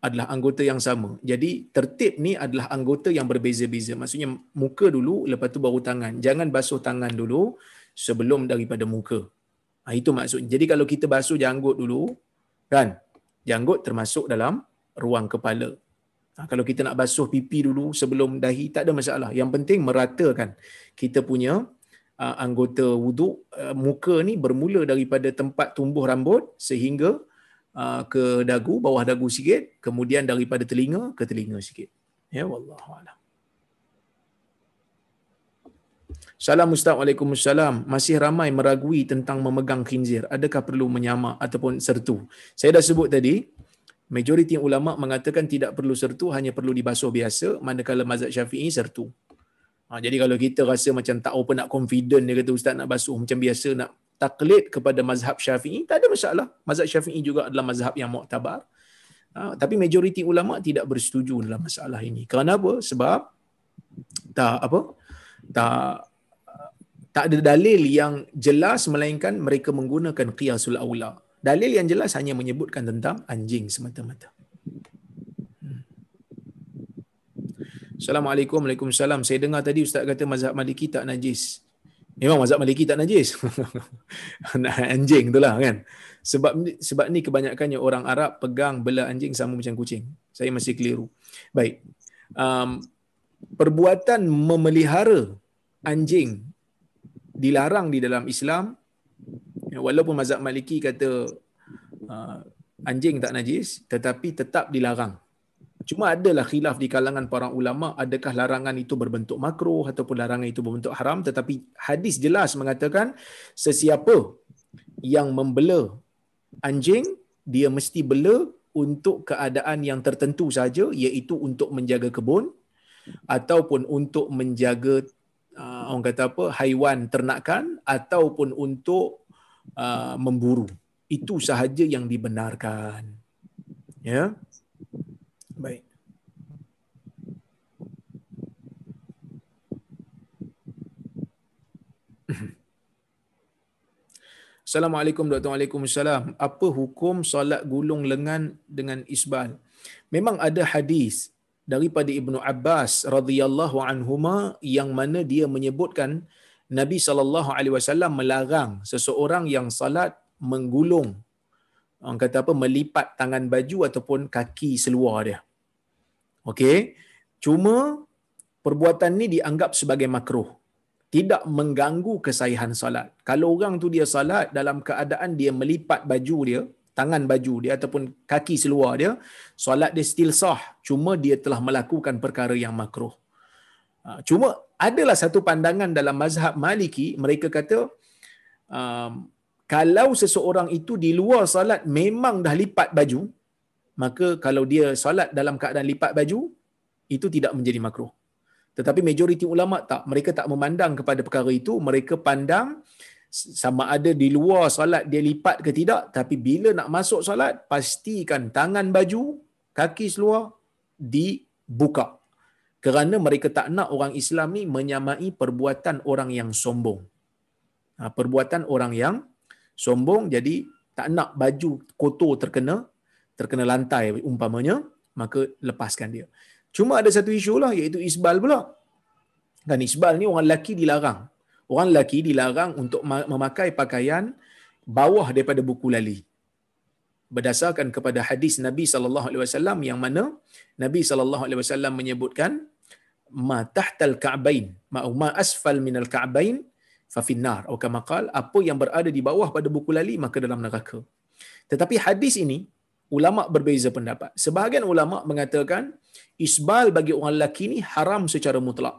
adalah anggota yang sama. Jadi tertib ni adalah anggota yang berbeza-beza. Maksudnya muka dulu, lepas tu baru tangan. Jangan basuh tangan dulu sebelum daripada muka. Itu maksudnya. Jadi kalau kita basuh janggut dulu, kan, janggut termasuk dalam ruang kepala. Kalau kita nak basuh pipi dulu sebelum dahi, tak ada masalah. Yang penting meratakan kita punya anggota wuduk. Muka ni bermula daripada tempat tumbuh rambut sehingga ke dagu, bawah dagu sikit, kemudian daripada telinga ke telinga sikit. Ya, wallahu a'lam. Salam Ustaz. Waalaikumsalam. Masih ramai meragui tentang memegang khinzir. Adakah perlu menyamak ataupun sertu? Saya dah sebut tadi, majoriti ulama mengatakan tidak perlu sertu, hanya perlu dibasuh biasa, manakala mazhab Syafi'i sertu. Jadi kalau kita rasa macam tak apa nak confident, dia kata Ustaz nak basuh macam biasa, nak taklid kepada mazhab Syafi'i, tak ada masalah. Mazhab Syafi'i juga adalah mazhab yang muktabar. Tapi majoriti ulama tidak bersetuju dalam masalah ini. Kerana apa? Sebab tak ada dalil yang jelas, melainkan mereka menggunakan qiyasul aula. Dalil yang jelas hanya menyebutkan tentang anjing semata-mata. Assalamualaikum. Waalaikumsalam. Saya dengar tadi Ustaz kata mazhab Maliki tak najis. Memang mazhab Maliki tak najis. Anjing itulah kan. Sebab ni kebanyakannya orang Arab pegang bela anjing sama macam kucing. Saya masih keliru. Baik. Perbuatan memelihara anjing dilarang di dalam Islam. Walaupun mazhab Maliki kata anjing tak najis, tetapi tetap dilarang. Cuma adalah khilaf di kalangan para ulama, adakah larangan itu berbentuk makruh ataupun larangan itu berbentuk haram. Tetapi hadis jelas mengatakan sesiapa yang membela anjing, dia mesti bela untuk keadaan yang tertentu saja, iaitu untuk menjaga kebun ataupun untuk menjaga orang kata apa, haiwan ternakan, ataupun untuk memburu. Itu sahaja yang dibenarkan. Ya. Baik. Assalamualaikum Dr. Waalaikumsalam. Apa hukum solat gulung lengan dengan isbal? Memang ada hadis daripada Ibnu Abbas radhiyallahu anhuma yang mana dia menyebutkan Nabi SAW melarang seseorang yang salat menggulung, orang kata apa, melipat tangan baju ataupun kaki seluar dia. Okey. Cuma perbuatan ni dianggap sebagai makruh. Tidak mengganggu kesahihan salat. Kalau orang tu dia salat dalam keadaan dia melipat baju dia, tangan baju dia ataupun kaki seluar dia, solat dia still sah. Cuma dia telah melakukan perkara yang makruh. Cuma adalah satu pandangan dalam mazhab Maliki, mereka kata kalau seseorang itu di luar salat memang dah lipat baju, maka kalau dia salat dalam keadaan lipat baju, itu tidak menjadi makruh. Tetapi majoriti ulama tak, mereka tak memandang kepada perkara itu, mereka pandang sama ada di luar solat dia lipat ke tidak, tapi bila nak masuk solat, pastikan tangan baju, kaki seluar dibuka. Kerana mereka tak nak orang Islam ni menyamai perbuatan orang yang sombong. Perbuatan orang yang sombong, jadi tak nak baju kotor terkena lantai umpamanya, maka lepaskan dia. Cuma ada satu isu lah, iaitu isbal pula. Kan isbal ni orang lelaki dilarang. Orang lelaki dilarang untuk memakai pakaian bawah daripada buku lali. Berdasarkan kepada hadis Nabi sallallahu alaihi wasallam yang mana Nabi sallallahu alaihi wasallam menyebutkan ma tahtal ka'bain ma asfal minal ka'bain fa finnar atau kama qala, apa yang berada di bawah pada buku lali maka dalam neraka. Tetapi hadis ini ulama berbeza pendapat. Sebahagian ulama mengatakan isbal bagi orang lelaki ni haram secara mutlak.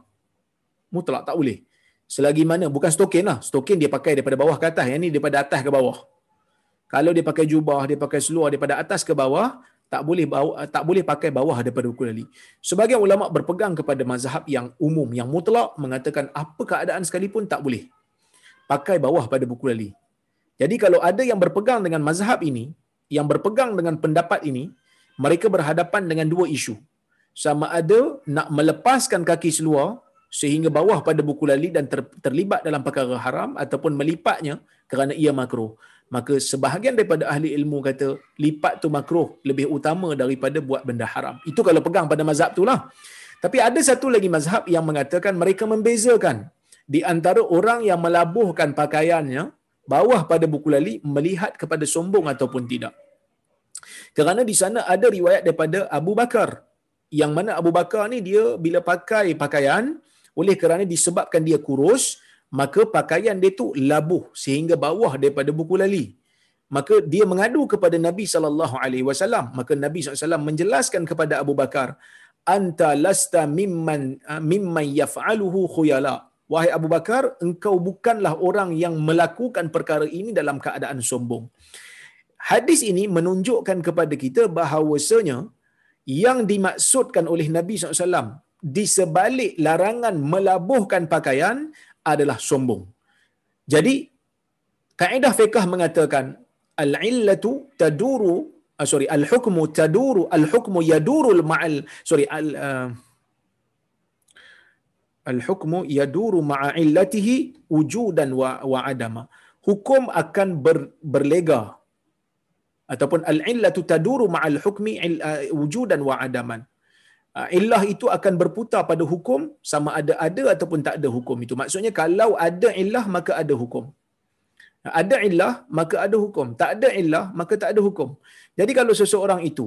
Mutlak tak boleh. Selagi mana bukan stokin lah. Stokin dia pakai daripada bawah ke atas, yang ni daripada atas ke bawah. Kalau dia pakai jubah, dia pakai seluar daripada atas ke bawah, tak boleh pakai bawah daripada buku lali. Sebagian ulama berpegang kepada mazhab yang umum, yang mutlak, mengatakan apa keadaan sekalipun tak boleh pakai bawah pada buku lali. Jadi kalau ada yang berpegang dengan mazhab ini, yang berpegang dengan pendapat ini, mereka berhadapan dengan dua isu. Sama ada nak melepaskan kaki seluar sehingga bawah pada buku lali dan terlibat dalam perkara haram, ataupun melipatnya kerana ia makruh. Maka sebahagian daripada ahli ilmu kata lipat tu makruh lebih utama daripada buat benda haram. Itu kalau pegang pada mazhab tu lah. Tapi ada satu lagi mazhab yang mengatakan mereka membezakan di antara orang yang melabuhkan pakaiannya bawah pada buku lali melihat kepada sombong ataupun tidak. Kerana di sana ada riwayat daripada Abu Bakar, yang mana Abu Bakar ni dia bila pakai pakaian, oleh kerana disebabkan dia kurus, maka pakaian dia tu labuh sehingga bawah daripada buku lali. Maka dia mengadu kepada Nabi sallallahu alaihi wasallam. Maka Nabi sallallahu alaihi wasallam menjelaskan kepada Abu Bakar, anta lasta mimman yaf'aluhu khuyala. Wahai Abu Bakar, engkau bukanlah orang yang melakukan perkara ini dalam keadaan sombong. Hadis ini menunjukkan kepada kita bahawasanya yang dimaksudkan oleh Nabi SAW di sebalik larangan melabuhkan pakaian adalah sombong. Jadi kaedah fiqh mengatakan al-illatu taduru al-hukmu taduru al-hukmu yadurul ma'al al-hukmu yaduru ma'a illatihi wujudan wa adama. Hukum akan berlega, ataupun al-illatu taduru ma'al hukmi wujudan wa adaman. Illah itu akan berputar pada hukum sama ada ataupun tak ada hukum itu. Maksudnya kalau ada illah maka ada hukum. Ada illah maka ada hukum. Tak ada illah maka tak ada hukum. Jadi kalau seseorang itu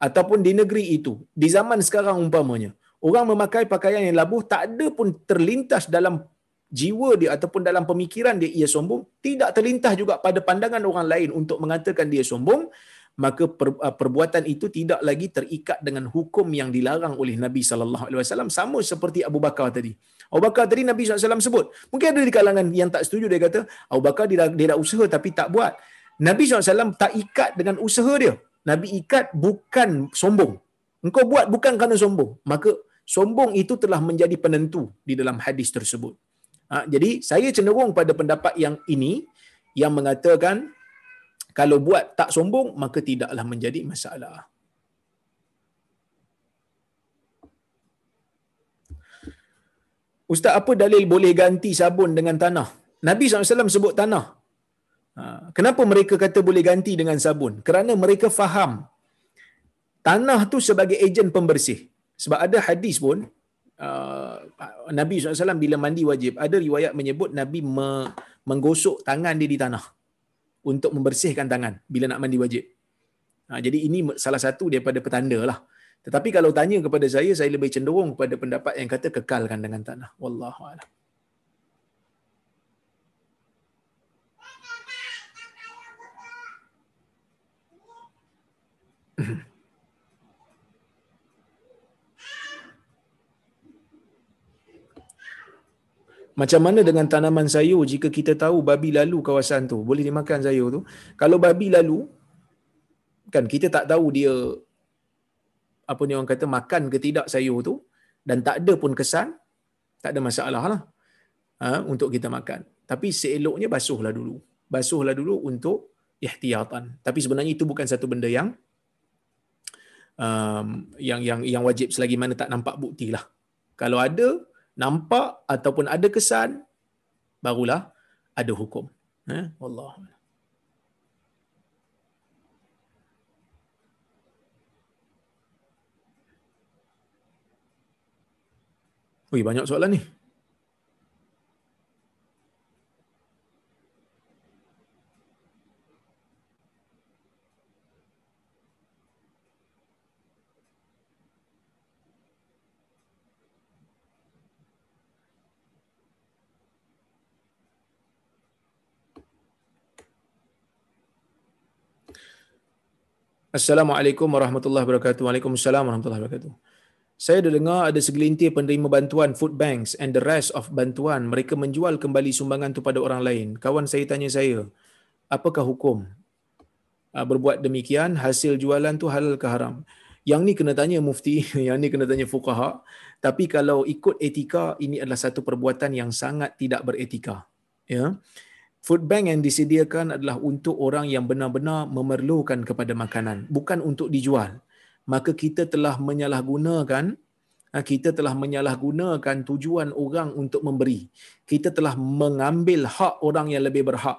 ataupun di negeri itu, di zaman sekarang umpamanya, orang memakai pakaian yang labuh, tak ada pun terlintas dalam jiwa dia ataupun dalam pemikiran dia ia sombong, tidak terlintas juga pada pandangan orang lain untuk mengatakan dia sombong, maka perbuatan itu tidak lagi terikat dengan hukum yang dilarang oleh Nabi sallallahu alaihi wasallam, sama seperti Abu Bakar tadi. Abu Bakar tadi Nabi sallallahu alaihi wasallam sebut. Mungkin ada di kalangan yang tak setuju, dia kata Abu Bakar dia dah usaha tapi tak buat. Nabi sallallahu alaihi wasallam tak ikat dengan usaha dia. Nabi ikat bukan sombong. Engkau buat bukan kerana sombong. Maka sombong itu telah menjadi penentu di dalam hadis tersebut. Jadi saya cenderung pada pendapat yang ini, yang mengatakan kalau buat tak sombong maka tidaklah menjadi masalah. Ustaz, apa dalil boleh ganti sabun dengan tanah? Nabi SAW sebut tanah. Kenapa mereka kata boleh ganti dengan sabun? Kerana mereka faham tanah tu sebagai ejen pembersih. Sebab ada hadis pun, Nabi SAW bila mandi wajib, ada riwayat menyebut Nabi menggosok tangan dia di tanah untuk membersihkan tangan bila nak mandi wajib. Jadi ini salah satu daripada petanda lah. Tetapi kalau tanya kepada saya lebih cenderung kepada pendapat yang kata kekalkan dengan tanah. Wallahu a'lam. Macam mana dengan tanaman sayur jika kita tahu babi lalu kawasan tu? Boleh dimakan sayur tu? Kalau babi lalu, kan kita tak tahu dia apa ni orang kata makan ke tidak sayur tu, dan tak ada pun kesan, tak ada masalah lah untuk kita makan. Tapi seeloknya basuhlah dulu. Basuhlah dulu untuk ihtiyatan. Tapi sebenarnya itu bukan satu benda yang wajib selagi mana tak nampak bukti lah. Kalau ada nampak ataupun ada kesan, barulah ada hukum. Wallah. Ui, banyak soalan ni. Assalamualaikum warahmatullahi wabarakatuh. Waalaikumsalam warahmatullahi wabarakatuh. Saya dah dengar ada segelintir penerima bantuan food banks and the rest of bantuan mereka menjual kembali sumbangan tu pada orang lain. Kawan saya tanya saya, apakah hukum berbuat demikian? Hasil jualan tu halal ke haram? Yang ni kena tanya mufti, yang ni kena tanya fuqaha. Tapi kalau ikut etika, ini adalah satu perbuatan yang sangat tidak beretika. Ya. Food bank yang disediakan adalah untuk orang yang benar-benar memerlukan kepada makanan, bukan untuk dijual. Maka kita telah menyalahgunakan tujuan orang untuk memberi. Kita telah mengambil hak orang yang lebih berhak.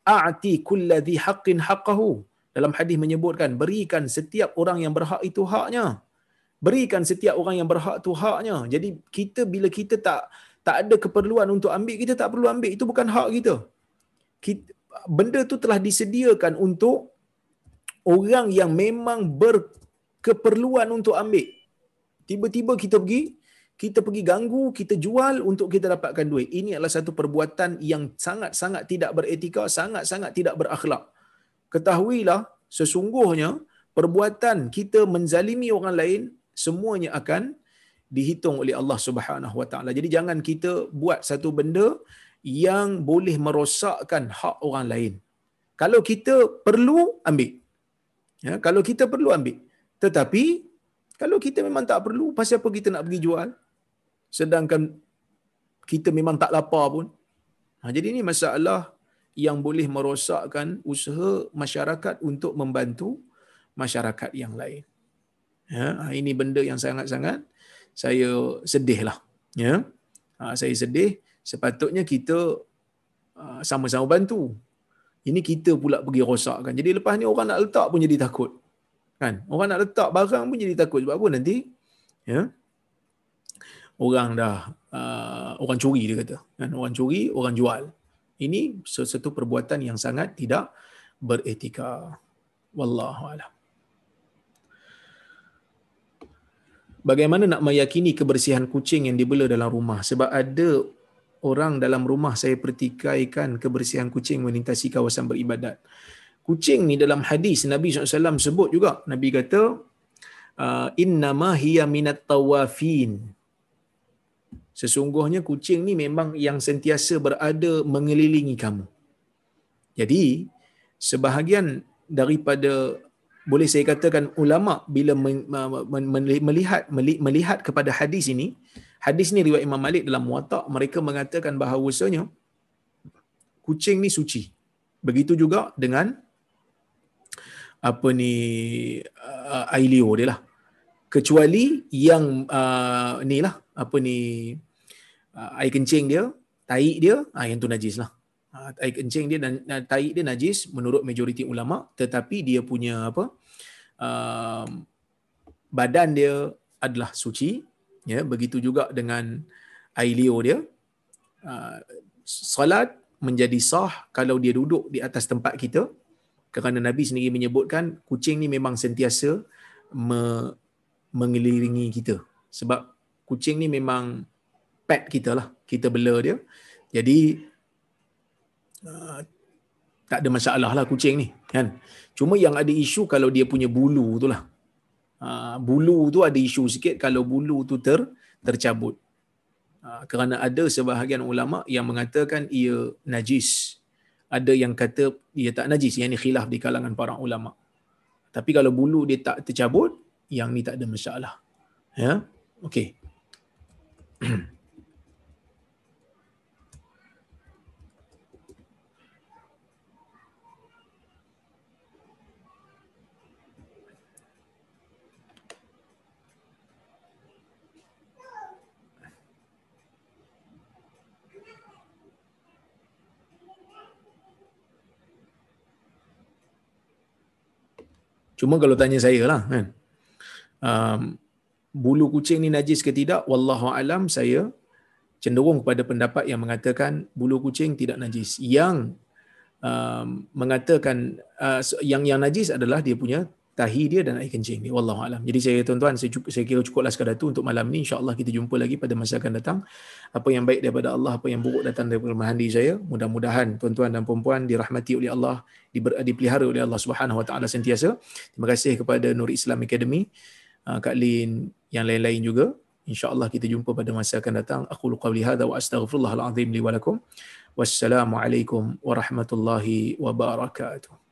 A'ti kulladhi haqqin haqqahu. Dalam hadis menyebutkan, berikan setiap orang yang berhak itu haknya. Berikan setiap orang yang berhak itu haknya. Jadi bila kita tak ada keperluan untuk ambil, kita tak perlu ambil. Itu bukan hak kita. Benda tu telah disediakan untuk orang yang memang berkeperluan untuk ambil. Tiba-tiba kita pergi ganggu, kita jual untuk kita dapatkan duit. Ini adalah satu perbuatan yang sangat-sangat tidak beretika, sangat-sangat tidak berakhlak. Ketahuilah, sesungguhnya perbuatan kita menzalimi orang lain semuanya akan dihitung oleh Allah Subhanahu Wa Taala. Jadi jangan kita buat satu benda yang boleh merosakkan hak orang lain. Kalau kita perlu, ambil. Ya, kalau kita perlu, ambil. Tetapi kalau kita memang tak perlu, pasal apa kita nak pergi jual? Sedangkan kita memang tak lapar pun. Jadi ini masalah yang boleh merosakkan usaha masyarakat untuk membantu masyarakat yang lain. Ya, ini benda yang sangat-sangat saya sedih lah. Ya, saya sedih. Sepatutnya kita sama-sama bantu. Ini kita pula pergi rosakkan. Jadi lepas ni orang nak letak pun jadi takut. Kan? Orang nak letak barang pun jadi takut. Sebab apa nanti? Ya. Orang dah orang curi dia kata. Kan? Orang curi, orang jual. Ini sesuatu perbuatan yang sangat tidak beretika. Wallahu a'lam. Bagaimana nak meyakini kebersihan kucing yang dibela dalam rumah? Sebab ada orang dalam rumah saya pertikaikan kebersihan kucing melintasi kawasan beribadat. Kucing ni dalam hadis Nabi SAW sebut juga. Nabi kata, innama hiya minat tawafin. Sesungguhnya kucing ni memang yang sentiasa berada mengelilingi kamu. Jadi, sebahagian daripada, boleh saya katakan ulama bila melihat kepada hadis ini, hadis ni riwayat Imam Malik dalam Muwatta, mereka mengatakan bahawasanya kucing ni suci. Begitu juga dengan air liur dia lah. Kecuali yang air kencing dia, tahi dia, yang tu najis lah. Air kencing dia dan tahi dia najis menurut majoriti ulama, tetapi dia punya badan dia adalah suci. Ya, begitu juga dengan air liur dia. Salat menjadi sah kalau dia duduk di atas tempat kita, kerana Nabi sendiri menyebutkan kucing ni memang sentiasa mengelilingi kita. Sebab kucing ni memang pet kita lah, kita bela dia. Jadi tak ada masalah lah kucing ni, kan? Cuma yang ada isu kalau dia punya bulu tu lah. Bulu tu ada isu sikit kalau bulu tu tercabut. Kerana ada sebahagian ulama yang mengatakan ia najis. Ada yang kata ia tak najis. Yang ni khilaf di kalangan para ulama. Tapi kalau bulu dia tak tercabut, yang ni tak ada masalah. Ya, okey. Cuma kalau tanya saya lah, kan, bulu kucing ni najis ke tidak, wallahu alam, saya cenderung kepada pendapat yang mengatakan bulu kucing tidak najis. Yang mengatakan yang najis adalah dia punya tahi dia dan air kencing dia. Wallahu alam. Jadi tuan-tuan, saya kira cukuplah sekadar itu untuk malam ni. Insya-Allah kita jumpa lagi pada masa akan datang. Apa yang baik daripada Allah, apa yang buruk datang daripada kelemahan diri saya. Mudah-mudahan tuan-tuan dan puan-puan dirahmati oleh Allah, dipelihara oleh Allah Subhanahu Wa Taala sentiasa. Terima kasih kepada Nur Islam Academy, Kak Lin, yang lain-lain juga. InsyaAllah kita jumpa pada masa akan datang. Aqulu qawli hadha wa astaghfirullahal azim li wa lakum. Wassalamualaikum warahmatullahi wabarakatuh.